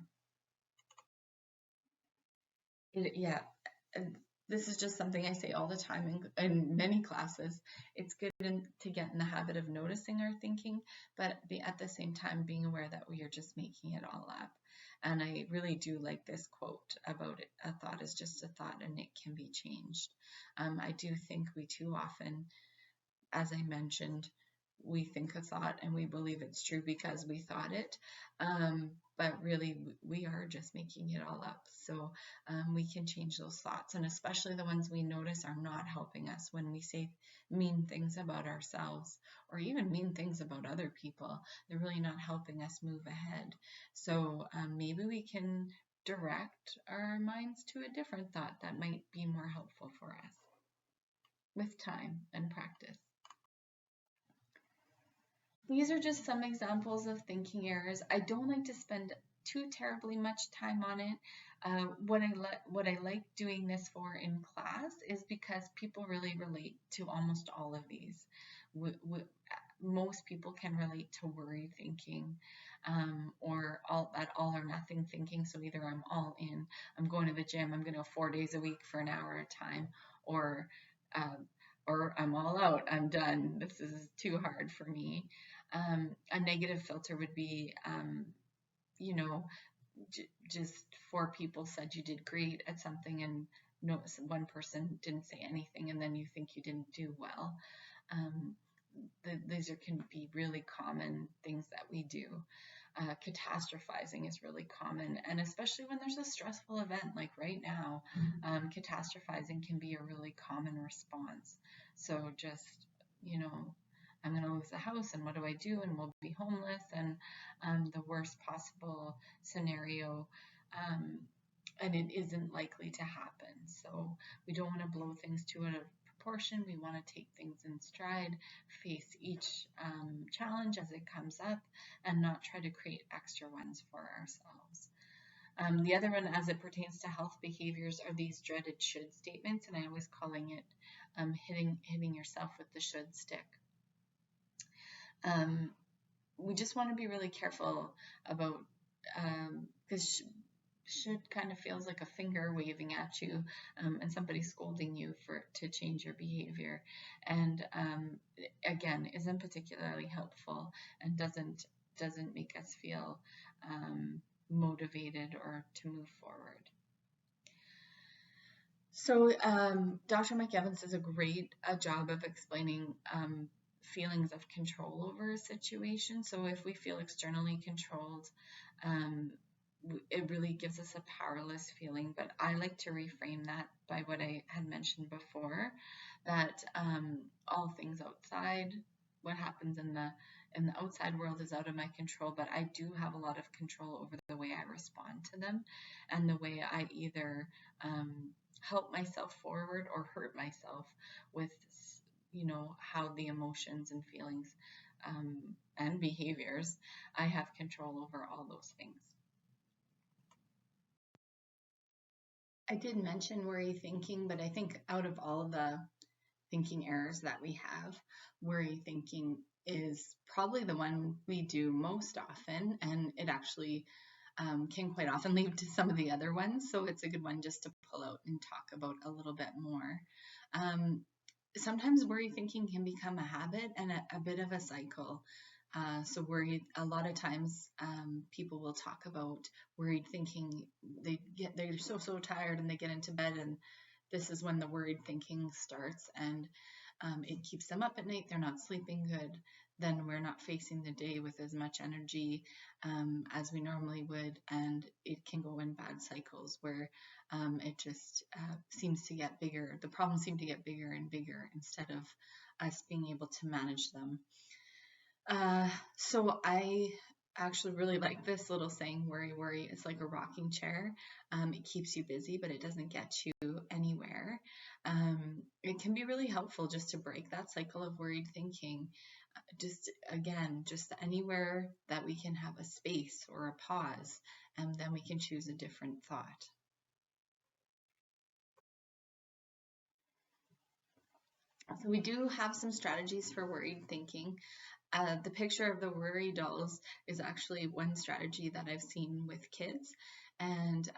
Yeah, and this is just something I say all the time in many classes. It's good to get in the habit of noticing our thinking, but at the same time being aware that we are just making it all up. And I really do like this quote about it. A thought is just a thought and it can be changed. I do think we too often, as I mentioned, we think a thought and we believe it's true because we thought it. But really, we are just making it all up. So we can change those thoughts, and especially the ones we notice are not helping us when we say mean things about ourselves or even mean things about other people. They're really not helping us move ahead. So maybe we can direct our minds to a different thought that might be more helpful for us with time and practice. These are just some examples of thinking errors. I don't like to spend too terribly much time on it. What I like doing this for in class is because people really relate to almost all of these. Most people can relate to worry thinking, or all or nothing thinking. So either I'm all in, I'm going to the gym, I'm going to go 4 days a week for an hour at a time, or uh, I'm all out, I'm done. This is too hard for me. A negative filter would be, you know, just 4 people said you did great at something and no one person didn't say anything, and then you think you didn't do well. These can be really common things that we do. Catastrophizing is really common, and especially when there's a stressful event like right now, catastrophizing can be a really common response. So just, I'm going to lose the house, and what do I do? And we'll be homeless, and the worst possible scenario. And it isn't likely to happen. So we don't want to blow things to a proportion. We want to take things in stride, face each challenge as it comes up, and not try to create extra ones for ourselves. The other one, as it pertains to health behaviors, are these dreaded should statements, and I was calling it hitting yourself with the should stick. We just want to be really careful about, because should kind of feels like a finger waving at you, and somebody scolding you to change your behavior, and again isn't particularly helpful and doesn't make us feel motivated or to move forward. So Dr. Mike Evans does a great job of explaining feelings of control over a situation. So if we feel externally controlled, it really gives us a powerless feeling. But I like to reframe that by what I had mentioned before, that all things outside, what happens in the outside world is out of my control, but I do have a lot of control over the way I respond to them and the way I either help myself forward or hurt myself with, how the emotions and feelings and behaviors, I have control over all those things. I did mention worry thinking, but I think out of all the thinking errors that we have, worry thinking is probably the one we do most often, and it actually can quite often lead to some of the other ones. So it's a good one just to pull out and talk about a little bit more. Sometimes worry thinking can become a habit and a bit of a cycle. So worried, a lot of times people will talk about worried thinking. They're so tired and they get into bed, and this is when the worried thinking starts, and it keeps them up at night. They're not sleeping good. Then we're not facing the day with as much energy as we normally would, and it can go in bad cycles where it just seems to get bigger. The problems seem to get bigger and bigger instead of us being able to manage them. So I actually really like this little saying, worry is like a rocking chair. It keeps you busy, but it doesn't get you anywhere. It can be really helpful just to break that cycle of worried thinking. Just anywhere that we can have a space or a pause, and then we can choose a different thought. So we do have some strategies for worried thinking. The picture of the worry dolls is actually one strategy that I've seen with kids. And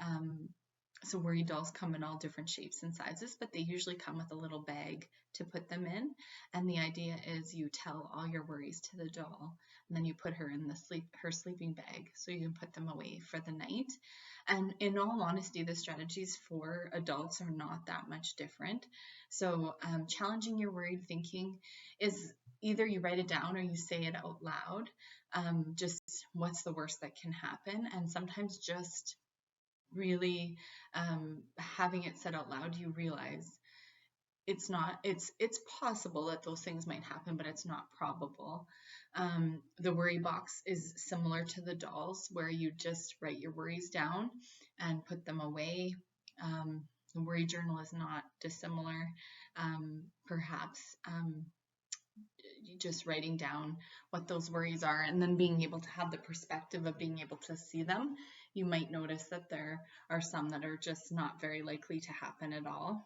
so worry dolls come in all different shapes and sizes, but they usually come with a little bag to put them in. And the idea is you tell all your worries to the doll, and then you put her in her sleeping bag so you can put them away for the night. And in all honesty, the strategies for adults are not that much different. So challenging your worried thinking is either you write it down or you say it out loud. Just what's the worst that can happen? And sometimes just really having it said out loud, you realize it's possible that those things might happen, but it's not probable. The worry box is similar to the dolls, where you just write your worries down and put them away. The worry journal is not dissimilar. Perhaps just writing down what those worries are and then being able to have the perspective of being able to see them. You might notice that there are some that are just not very likely to happen at all.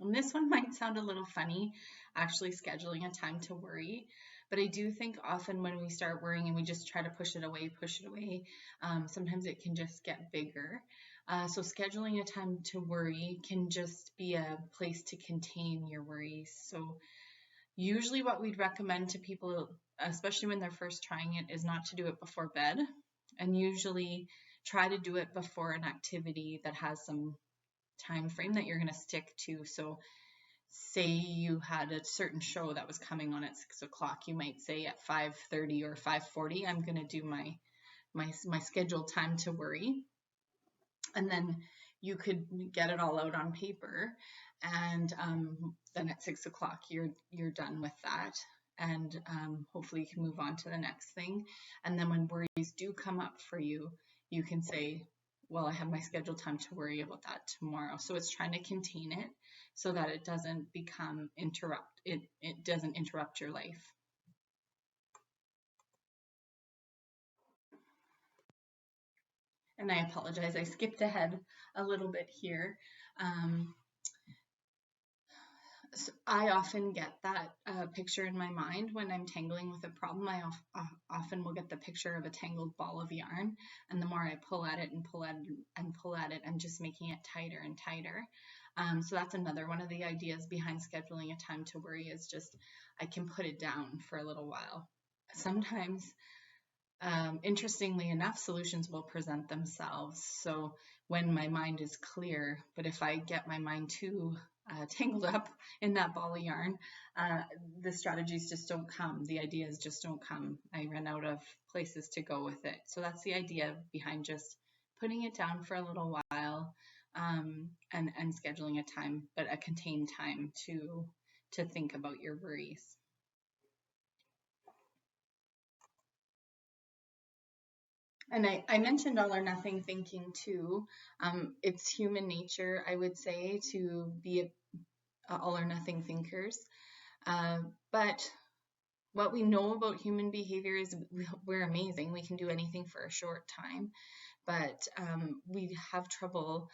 And this one might sound a little funny, actually scheduling a time to worry, but I do think often when we start worrying and we just try to push it away, sometimes it can just get bigger. So scheduling a time to worry can just be a place to contain your worries. So usually what we'd recommend to people, especially when they're first trying it, is not to do it before bed, and usually try to do it before an activity that has some time frame that you're going to stick to. So say you had a certain show that was coming on at 6 o'clock, you might say at 5:30 or 5:40, I'm going to do my scheduled time to worry. And then you could get it all out on paper, and then at 6 o'clock you're done with that, and hopefully you can move on to the next thing. And then when worries do come up for you, you can say, well, I have my scheduled time to worry about that tomorrow. So it's trying to contain it so that it doesn't it doesn't interrupt your life. And I apologize, I skipped ahead a little bit here. So I often get that picture in my mind when I'm tangling with a problem. I often will get the picture of a tangled ball of yarn, and the more I pull at it and pull at it and pull at it, I'm just making it tighter and tighter. So that's another one of the ideas behind scheduling a time to worry, is just I can put it down for a little while. Sometimes, interestingly enough, solutions will present themselves. So when my mind is clear, but if I get my mind too tangled up in that ball of yarn, the strategies just don't come. The ideas just don't come. I run out of places to go with it. So that's the idea behind just putting it down for a little while, and scheduling a time, but a contained time to think about your worries. And I mentioned all or nothing thinking too. It's human nature, I would say, to be all or nothing thinkers. But what we know about human behavior is we're amazing. We can do anything for a short time, but we have trouble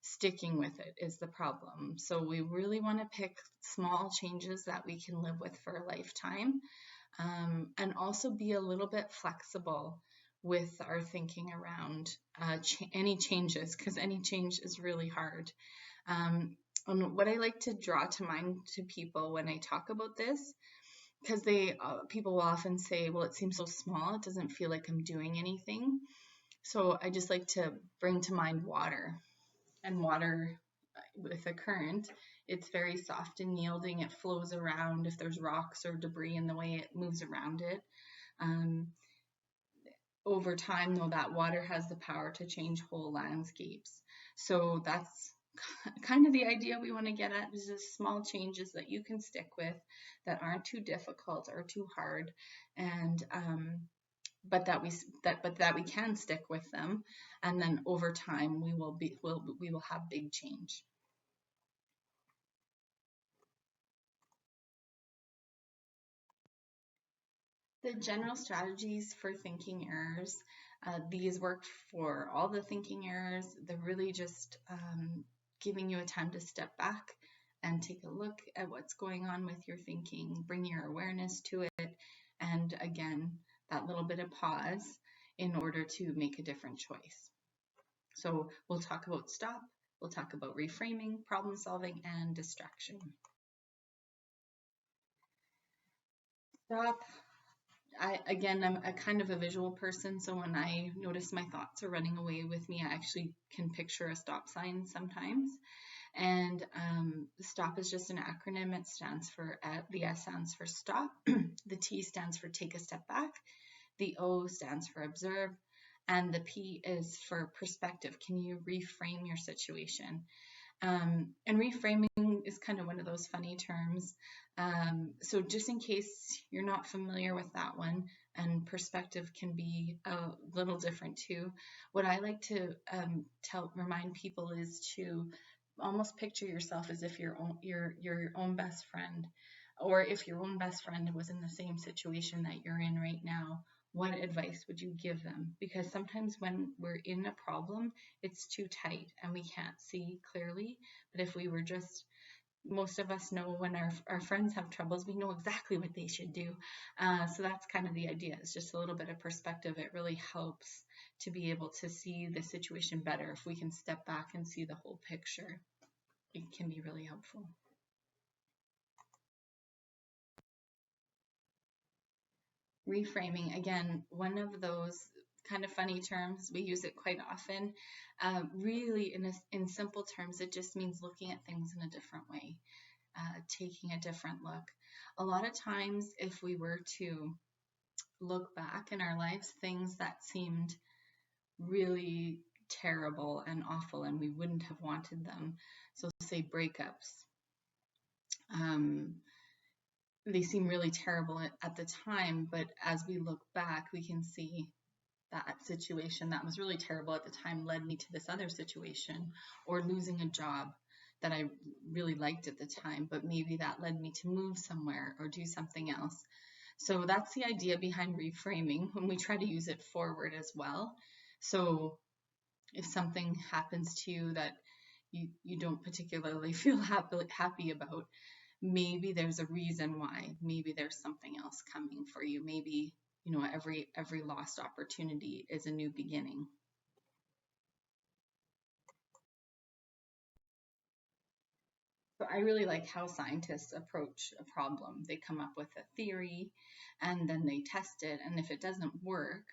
sticking with it is the problem. So we really want to pick small changes that we can live with for a lifetime, and also be a little bit flexible with our thinking around any changes, because any change is really hard. And what I like to draw to mind to people when I talk about this, because people will often say, well, it seems so small, it doesn't feel like I'm doing anything. So I just like to bring to mind water. And water with a current, it's very soft and yielding. It flows around. If there's rocks or debris in the way, it moves around it. Over time, though, that water has the power to change whole landscapes. So that's kind of the idea we want to get at, is just small changes that you can stick with, that aren't too difficult or too hard, and but that we can stick with them, and then over time we will have big change. The general strategies for thinking errors, these work for all the thinking errors. They're really just giving you a time to step back and take a look at what's going on with your thinking, bring your awareness to it, and again, that little bit of pause in order to make a different choice. So we'll talk about stop, we'll talk about reframing, problem solving, and distraction. Stop. I'm a kind of a visual person, so when I notice my thoughts are running away with me, I actually can picture a stop sign sometimes. And STOP is just an acronym. It stands for, the S stands for stop, the T stands for take a step back, the O stands for observe, and the P is for perspective. Can you reframe your situation? And reframing is kind of one of those funny terms. So just in case you're not familiar with that one, and perspective can be a little different too, what I like to remind people is to almost picture yourself as if you're your own best friend, or if your own best friend was in the same situation that you're in right now. What advice would you give them? Because sometimes when we're in a problem, it's too tight and we can't see clearly. But if we were just, most of us know when our friends have troubles, we know exactly what they should do. So that's kind of the idea. It's just a little bit of perspective. It really helps to be able to see the situation better. If we can step back and see the whole picture, it can be really helpful. Reframing, again, one of those kind of funny terms. We use it quite often. Really, in simple terms, it just means looking at things in a different way, taking a different look. A lot of times, if we were to look back in our lives, things that seemed really terrible and awful and we wouldn't have wanted them. So say breakups. They seem really terrible at the time, but as we look back, we can see that situation that was really terrible at the time led me to this other situation, or losing a job that I really liked at the time, but maybe that led me to move somewhere or do something else. So that's the idea behind reframing, when we try to use it forward as well. So if something happens to you that you don't particularly feel happy about, maybe there's a reason why. Maybe there's something else coming for you. Maybe, every lost opportunity is a new beginning. So I really like how scientists approach a problem. They come up with a theory and then they test it, and if it doesn't work,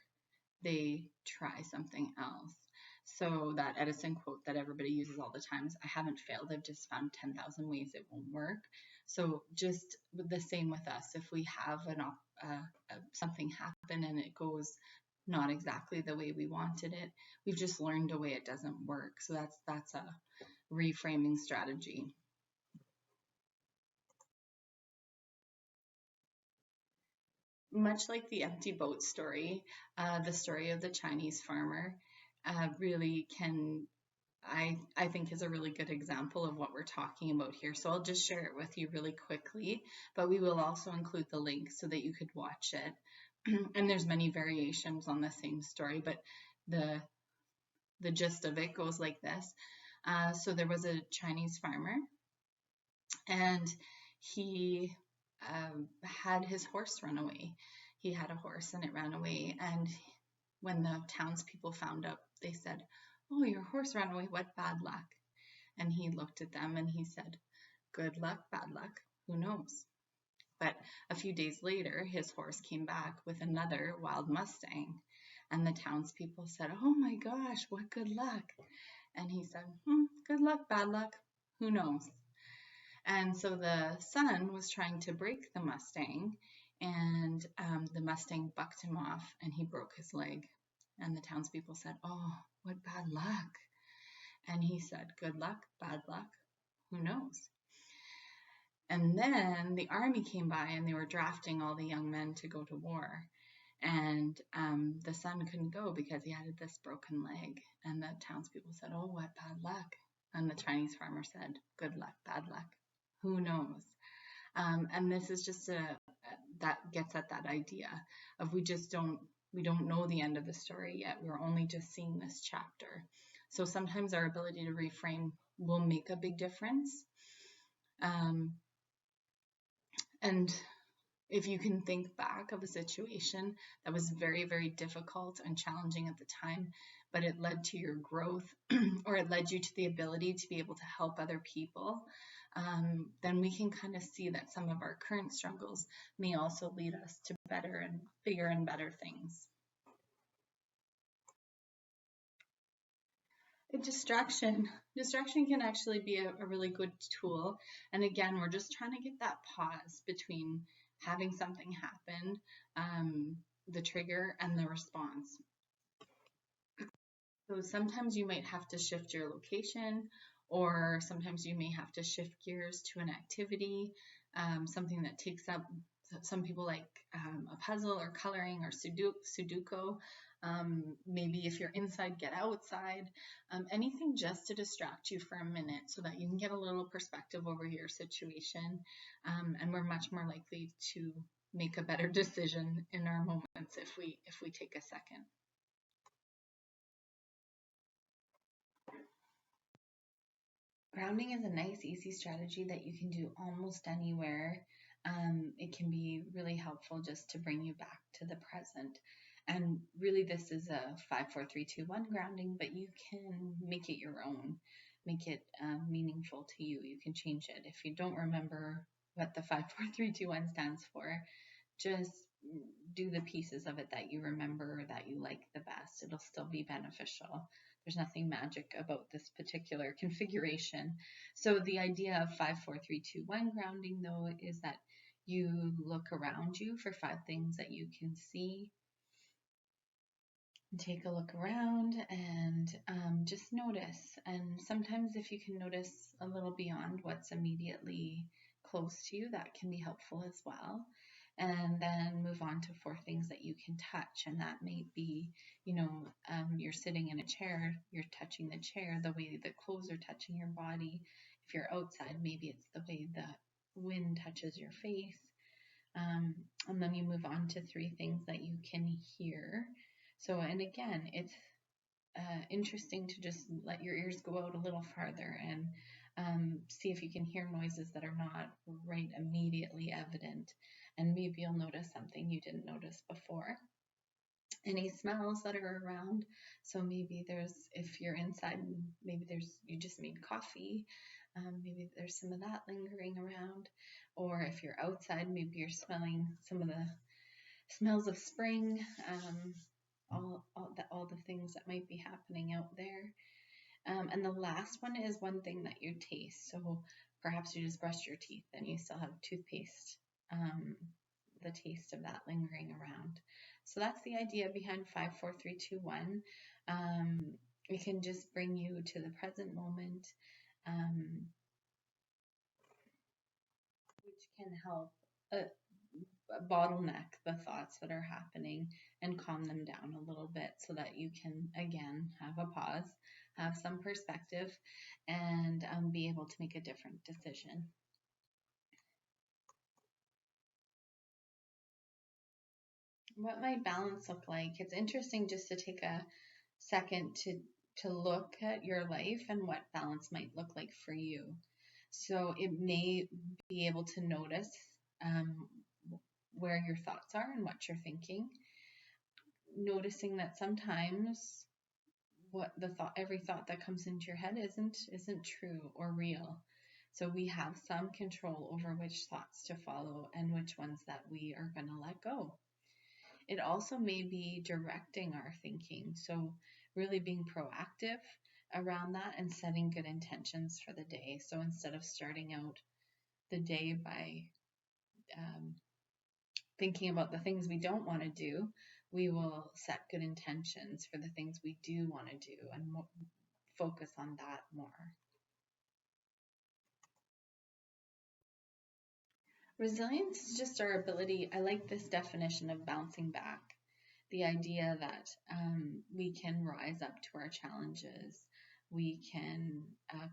they try something else. So that Edison quote that everybody uses all the time is, I haven't failed, I've just found 10,000 ways it won't work. So just the same with us. If we have something happen and it goes not exactly the way we wanted it, we've just learned a way it doesn't work. So that's a reframing strategy. Much like the empty boat story, the story of the Chinese farmer really can, I think, is a really good example of what we're talking about here. So I'll just share it with you really quickly, but we will also include the link so that you could watch it. And there's many variations on the same story, but the gist of it goes like this. So there was a Chinese farmer, and he had his horse run away. He had a horse and it ran away. And when the townspeople found out, they said, "Oh, your horse ran away. What bad luck." And he looked at them and he said, "Good luck, bad luck. Who knows?" But a few days later, his horse came back with another wild Mustang. And the townspeople said, "Oh my gosh, what good luck." And he said, "Good luck, bad luck. Who knows?" And so the son was trying to break the Mustang, and the Mustang bucked him off and he broke his leg. And the townspeople said, "Oh, what bad luck." And he said, "Good luck, bad luck. Who knows?" And then the army came by and they were drafting all the young men to go to war. And the son couldn't go because he had this broken leg. And the townspeople said, "Oh, what bad luck." And the Chinese farmer said, "Good luck, bad luck. Who knows?" And this is just that gets at that idea of we don't know the end of the story yet. We're only just seeing this chapter. So sometimes our ability to reframe will make a big difference. And if you can think back of a situation that was very, very difficult and challenging at the time, but it led to your growth or it led you to the ability to be able to help other people, then we can kind of see that some of our current struggles may also lead us to better and bigger and better things. Distraction can actually be a really good tool. And again, we're just trying to get that pause between having something happen, the trigger, and the response. So sometimes you might have to shift your location, or sometimes you may have to shift gears to an activity, something that takes up, some people like a puzzle or coloring or Sudoku. Maybe if you're inside, get outside. Anything just to distract you for a minute so that you can get a little perspective over your situation. And we're much more likely to make a better decision in our moments if we take a second. Grounding is a nice, easy strategy that you can do almost anywhere. It can be really helpful just to bring you back to the present. And really, this is a 5, 4, 3, 2, 1 grounding, but you can make it your own, make it meaningful to you. You can change it. If you don't remember what the 5, 4, 3, 2, 1 stands for, just do the pieces of it that you remember or that you like the best. It'll still be beneficial. There's nothing magic about this particular configuration. So the idea of 5, 4, 3, 2, 1 grounding, though, is that you look around you for 5 things that you can see. Take a look around and just notice. And sometimes if you can notice a little beyond what's immediately close to you, that can be helpful as well. And then move on to 4 things that you can touch. And that may be, you're sitting in a chair, you're touching the chair, the way the clothes are touching your body. If you're outside, maybe it's the way the wind touches your face. And then you move on to 3 things that you can hear. So, and again, it's interesting to just let your ears go out a little farther and see if you can hear noises that are not right immediately evident. And maybe you'll notice something you didn't notice before. Any smells that are around. So maybe if you're inside, maybe you just made coffee. Maybe there's some of that lingering around. Or if you're outside, maybe you're smelling some of the smells of spring. All the things that might be happening out there. And the last one is one thing that you taste. So perhaps you just brushed your teeth and you still have toothpaste, the taste of that lingering around. So that's the idea behind 5, 4, 3, 2, 1. It can just bring you to the present moment, which can help bottleneck the thoughts that are happening and calm them down a little bit so that you can, again, have a pause, have some perspective, and be able to make a different decision. What might balance look like? It's interesting just to take a second to to look at your life and what balance might look like for you. So it may be able to notice um, where your thoughts are and what you're thinking, noticing that sometimes every thought that comes into your head isn't true or real. So we have some control over which thoughts to follow and which ones that we are going to let go. It also may be directing our thinking. So really being proactive around that and setting good intentions for the day. So instead of starting out the day by thinking about the things we don't want to do, we will set good intentions for the things we do want to do and focus on that more. Resilience is just our ability. I like this definition of bouncing back. The idea that we can rise up to our challenges. We can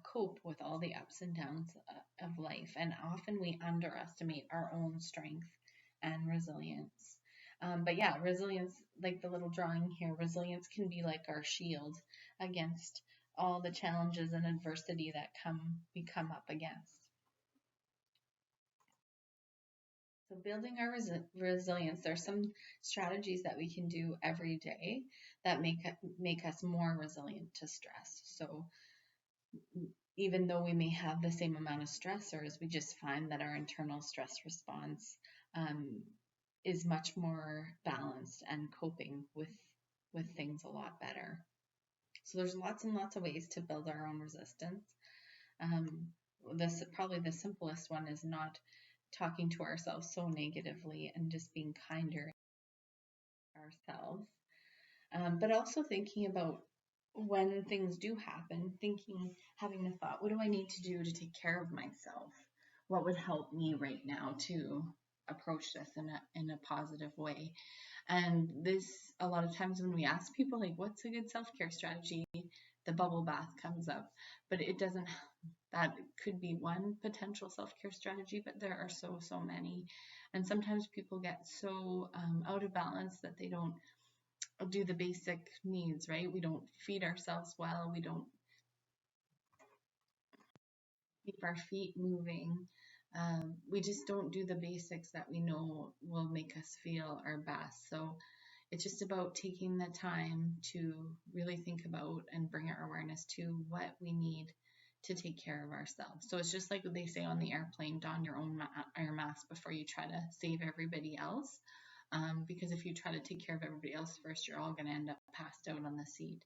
cope with all the ups and downs of life. And often we underestimate our own strength and resilience. But yeah, resilience, like the little drawing here, resilience can be like our shield against all the challenges and adversity that we come up against. So building our resilience, there's some strategies that we can do every day that make us more resilient to stress. So even though we may have the same amount of stressors, we just find that our internal stress response is much more balanced and coping with things a lot better. So there's lots and lots of ways to build our own resistance. Probably the simplest one is not talking to ourselves so negatively and just being kinder ourselves. But also thinking about when things do happen, having the thought, what do I need to do to take care of myself? What would help me right now to approach this in a positive way? And this, a lot of times when we ask people, like, what's a good self-care strategy? The bubble bath comes up, but it doesn't, that could be one potential self-care strategy, but there are so many. And sometimes people get so out of balance that they don't do the basic needs, right? We don't feed ourselves well. We don't keep our feet moving. We just don't do the basics that we know will make us feel our best. So it's just about taking the time to really think about and bring our awareness to what we need to take care of ourselves. So it's just like they say on the airplane, don your own air mask before you try to save everybody else. Because if you try to take care of everybody else first, you're all going to end up passed out on the seat.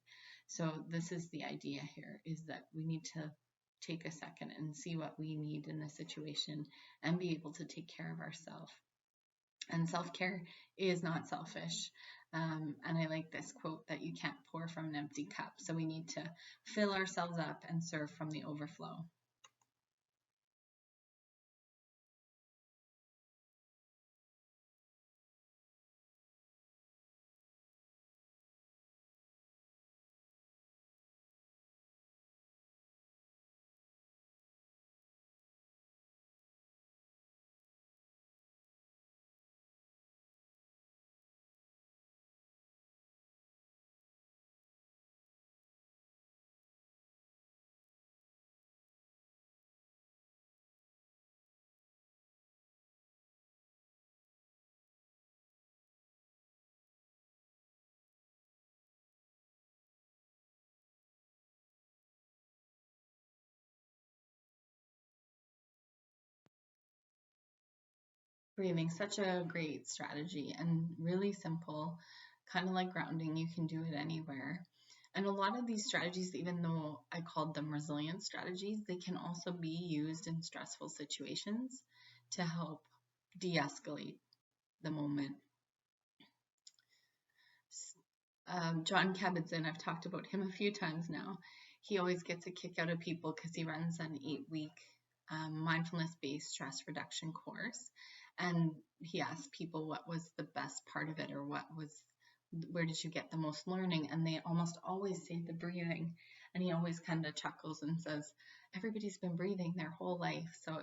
So this is the idea here, is that we need to take a second and see what we need in this situation and be able to take care of ourselves. And self-care is not selfish. And I like this quote that you can't pour from an empty cup. So we need to fill ourselves up and serve from the overflow. Breathing, such a great strategy and really simple, kind of like grounding. You can do it anywhere. And a lot of these strategies, even though I called them resilient strategies, they can also be used in stressful situations to help de-escalate the moment. John Kabat-Zinn, I've talked about him a few times now. He always gets a kick out of people because he runs an 8-week mindfulness-based stress reduction course. And he asked people what was the best part of it, or where did you get the most learning? And they almost always say the breathing. And he always kind of chuckles and says, everybody's been breathing their whole life, so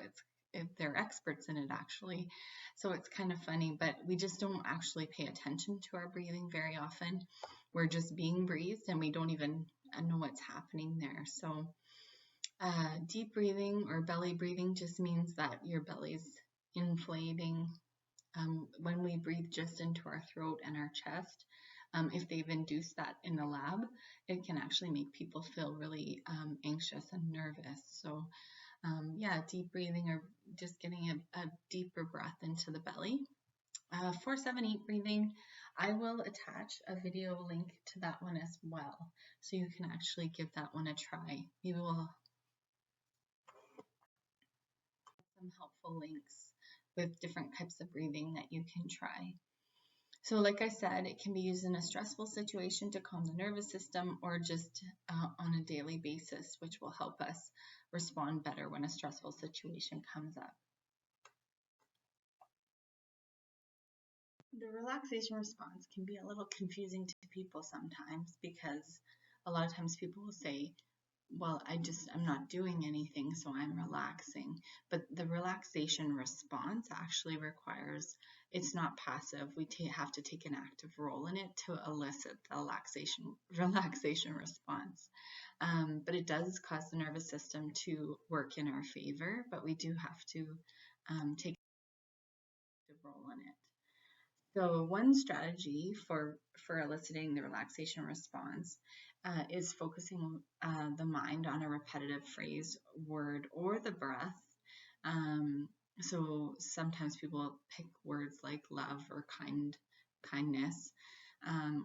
they're experts in it actually. So it's kind of funny, but we just don't actually pay attention to our breathing very often. We're just being breathed and we don't even know what's happening there. So deep breathing or belly breathing just means that your belly's inflating. When we breathe just into our throat and our chest, if they've induced that in the lab, it can actually make people feel really anxious and nervous. So yeah, deep breathing or just getting a deeper breath into the belly. 478 breathing, I will attach a video link to that one as well, so you can actually give that one a try. Maybe we'll have some helpful links with different types of breathing that you can try. So like I said, it can be used in a stressful situation to calm the nervous system, or just on a daily basis, which will help us respond better when a stressful situation comes up. The relaxation response can be a little confusing to people sometimes, because a lot of times people will say, well, I'm not doing anything, so I'm relaxing. But the relaxation response actually requires, it's not passive. We have to take an active role in it to elicit the relaxation response. But it does cause the nervous system to work in our favor, but we do have to take an active role in it. So one strategy for eliciting the relaxation response is focusing the mind on a repetitive phrase, word, or the breath. So sometimes people pick words like love or kindness,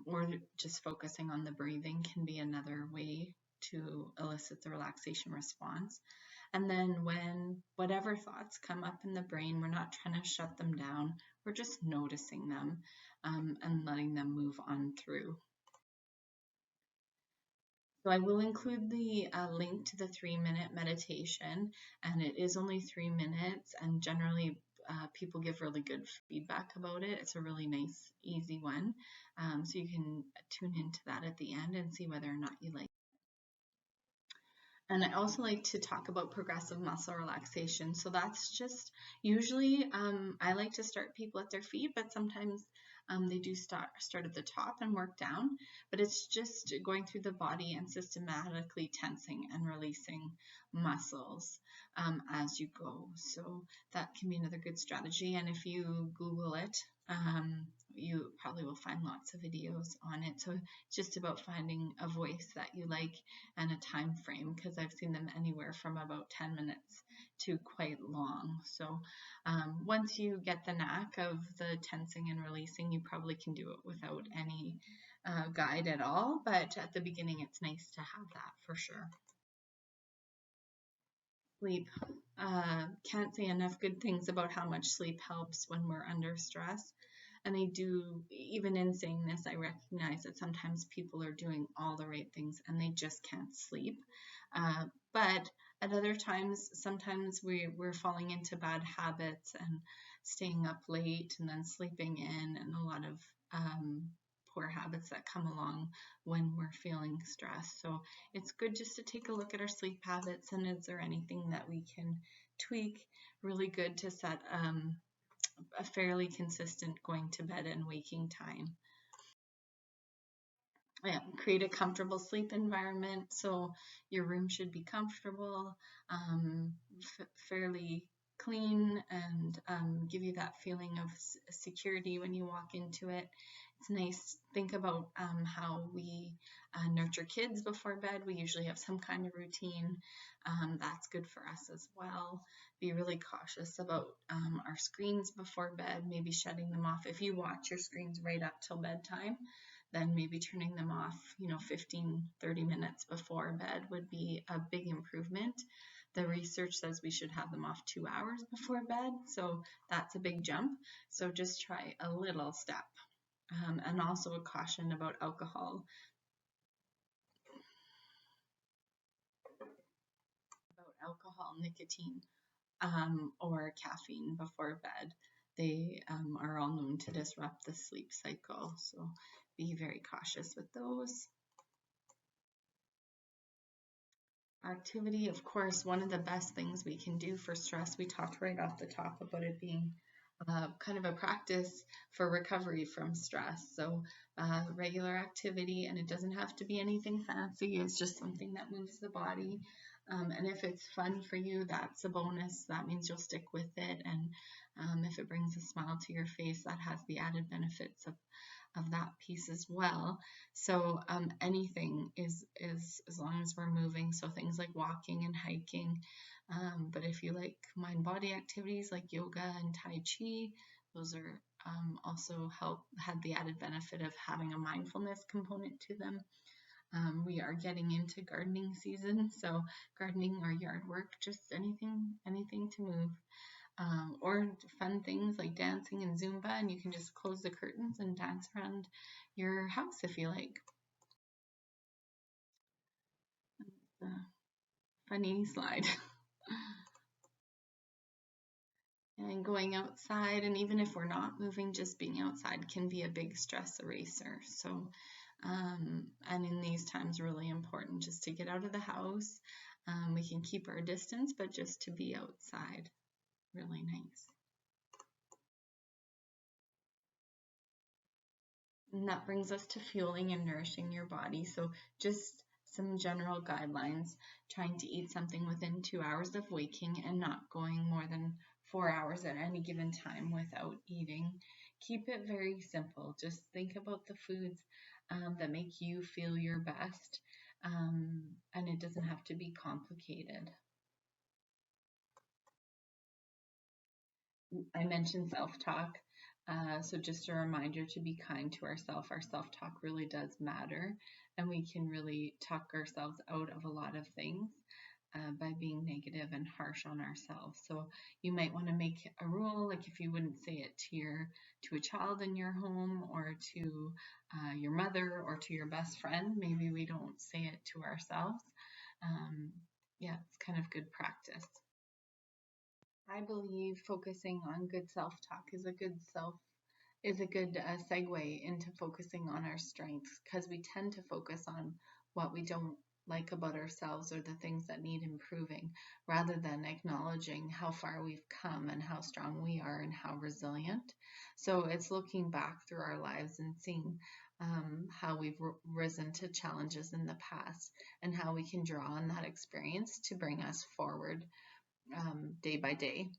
or just focusing on the breathing can be another way to elicit the relaxation response. And then when whatever thoughts come up in the brain, we're not trying to shut them down. We're just noticing them and letting them move on through. So I will include the link to the 3-minute meditation, and it is only 3 minutes, and generally people give really good feedback about it. It's a really nice, easy one. So you can tune into that at the end and see whether or not you like it. And I also like to talk about progressive muscle relaxation. So that's just usually I like to start people at their feet, but sometimes they do start at the top and work down. But it's just going through the body and systematically tensing and releasing muscles as you go. So that can be another good strategy. And if you Google it, you probably will find lots of videos on it. So it's just about finding a voice that you like and a time frame, because I've seen them anywhere from about 10 minutes to quite long. So once you get the knack of the tensing and releasing, you probably can do it without any guide at all. But at the beginning, it's nice to have that for sure. Sleep. Can't say enough good things about how much sleep helps when we're under stress. And I do, even in saying this, I recognize that sometimes people are doing all the right things and they just can't sleep. But at other times, sometimes we're falling into bad habits and staying up late and then sleeping in, and a lot of poor habits that come along when we're feeling stressed. So it's good just to take a look at our sleep habits, and is there anything that we can tweak. Really good to set a fairly consistent going to bed and waking time. Yeah, create a comfortable sleep environment. So your room should be comfortable, fairly clean, and give you that feeling of security when you walk into it. It's nice. Think about how we nurture kids before bed. We usually have some kind of routine. That's good for us as well. Be really cautious about our screens before bed, maybe shutting them off. If you watch your screens right up till bedtime, then maybe turning them off, 15, 30 minutes before bed would be a big improvement. The research says we should have them off 2 hours before bed, so that's a big jump. So just try a little step. And also a caution about alcohol. Nicotine, or caffeine before bed. They are all known to disrupt the sleep cycle, so be very cautious with those. Activity, of course, one of the best things we can do for stress. We talked right off the top about it being kind of a practice for recovery from stress. So regular activity, and it doesn't have to be anything fancy. It's just something that moves the body. And if it's fun for you, that's a bonus. That means you'll stick with it. And if it brings a smile to your face, that has the added benefits of that piece as well. So anything is as long as we're moving. So things like walking and hiking. But if you like mind body activities like yoga and Tai Chi, those are also had the added benefit of having a mindfulness component to them. We are getting into gardening season, so gardening or yard work, just anything to move. Or fun things like dancing and Zumba, and you can just close the curtains and dance around your house if you like. It's a funny slide. And going outside, and even if we're not moving, just being outside can be a big stress eraser. So, and in these times, really important just to get out of the house. We can keep our distance, but just to be outside, really nice. And that brings us to fueling and nourishing your body. So just some general guidelines, trying to eat something within 2 hours of waking and not going more than 4 hours at any given time without eating. Keep it very simple. Just think about the foods that make you feel your best, and it doesn't have to be complicated. I mentioned self-talk. So just a reminder to be kind to ourselves. Our self-talk really does matter, and we can really talk ourselves out of a lot of things by being negative and harsh on ourselves. So you might want to make a rule, like if you wouldn't say it to a child in your home, or to your mother, or to your best friend, maybe we don't say it to ourselves. Yeah, it's kind of good practice. I believe focusing on good self-talk is a good segue into focusing on our strengths, because we tend to focus on what we don't like about ourselves or the things that need improving, rather than acknowledging how far we've come and how strong we are and how resilient. So it's looking back through our lives and seeing how we've risen to challenges in the past, and how we can draw on that experience to bring us forward day by day.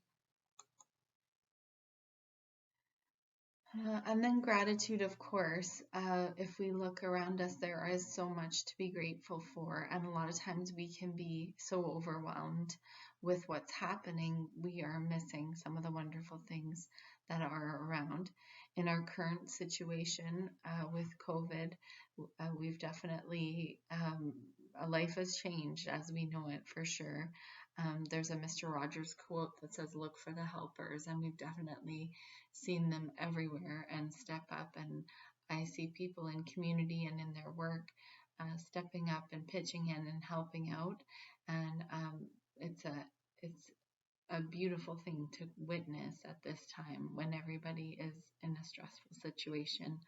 And then gratitude, of course. If we look around us, there is so much to be grateful for. And a lot of times we can be so overwhelmed with what's happening, we are missing some of the wonderful things that are around. In our current situation with COVID, we've definitely, life has changed as we know it for sure. There's a Mr. Rogers quote that says, "Look for the helpers," and we've definitely seen them everywhere and step up. And I see people in community and in their work stepping up and pitching in and helping out. And it's a beautiful thing to witness at this time when everybody is in a stressful situation.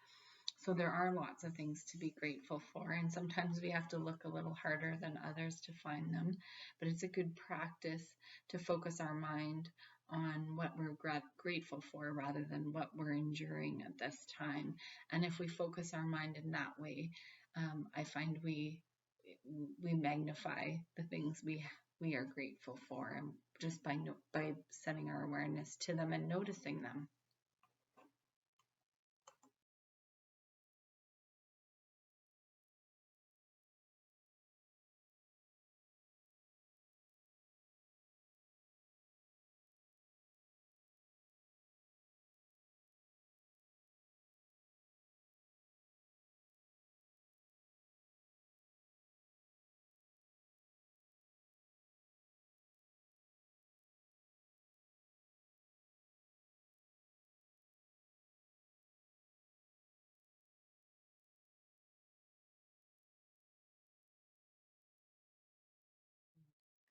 So there are lots of things to be grateful for, and sometimes we have to look a little harder than others to find them. But it's a good practice to focus our mind on what we're grateful for rather than what we're enduring at this time. And if we focus our mind in that way, I find we magnify the things we are grateful for, and just by setting our awareness to them and noticing them.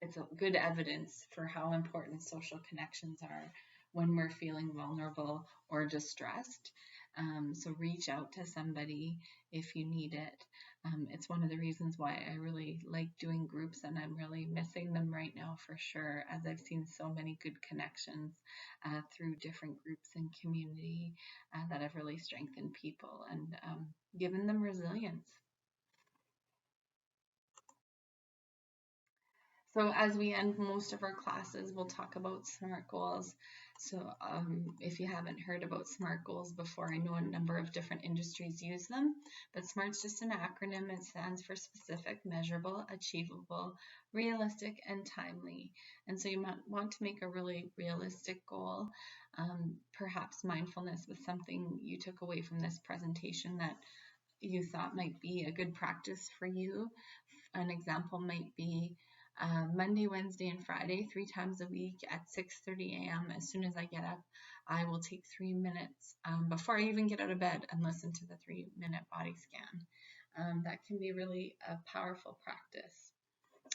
It's a good evidence for how important social connections are when we're feeling vulnerable or distressed. So reach out to somebody if you need it. It's one of the reasons why I really like doing groups, and I'm really missing them right now for sure, as I've seen so many good connections through different groups and community that have really strengthened people and given them resilience. So as we end most of our classes, we'll talk about SMART goals. So if you haven't heard about SMART goals before, I know a number of different industries use them, but SMART's just an acronym. It stands for specific, measurable, achievable, realistic, and timely. And so you might want to make a really realistic goal. Perhaps mindfulness was something you took away from this presentation that you thought might be a good practice for you. An example might be Monday, Wednesday, and Friday, 3 times a week at 6:30 a.m. As soon as I get up, I will take 3 minutes before I even get out of bed and listen to the 3-minute body scan. That can be really a powerful practice.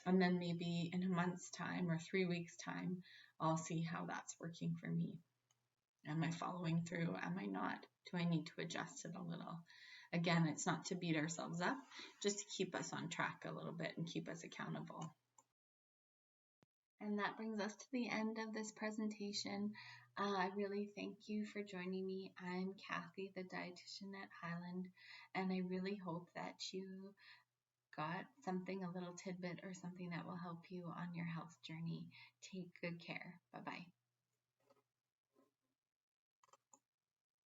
And then maybe in a month's time or 3 weeks' time, I'll see how that's working for me. Am I following through? Am I not? Do I need to adjust it a little? Again, it's not to beat ourselves up, just to keep us on track a little bit and keep us accountable. And that brings us to the end of this presentation. I really thank you for joining me. I'm Kathy, the dietitian at Highland, and I really hope that you got something, a little tidbit or something that will help you on your health journey. Take good care. Bye-bye.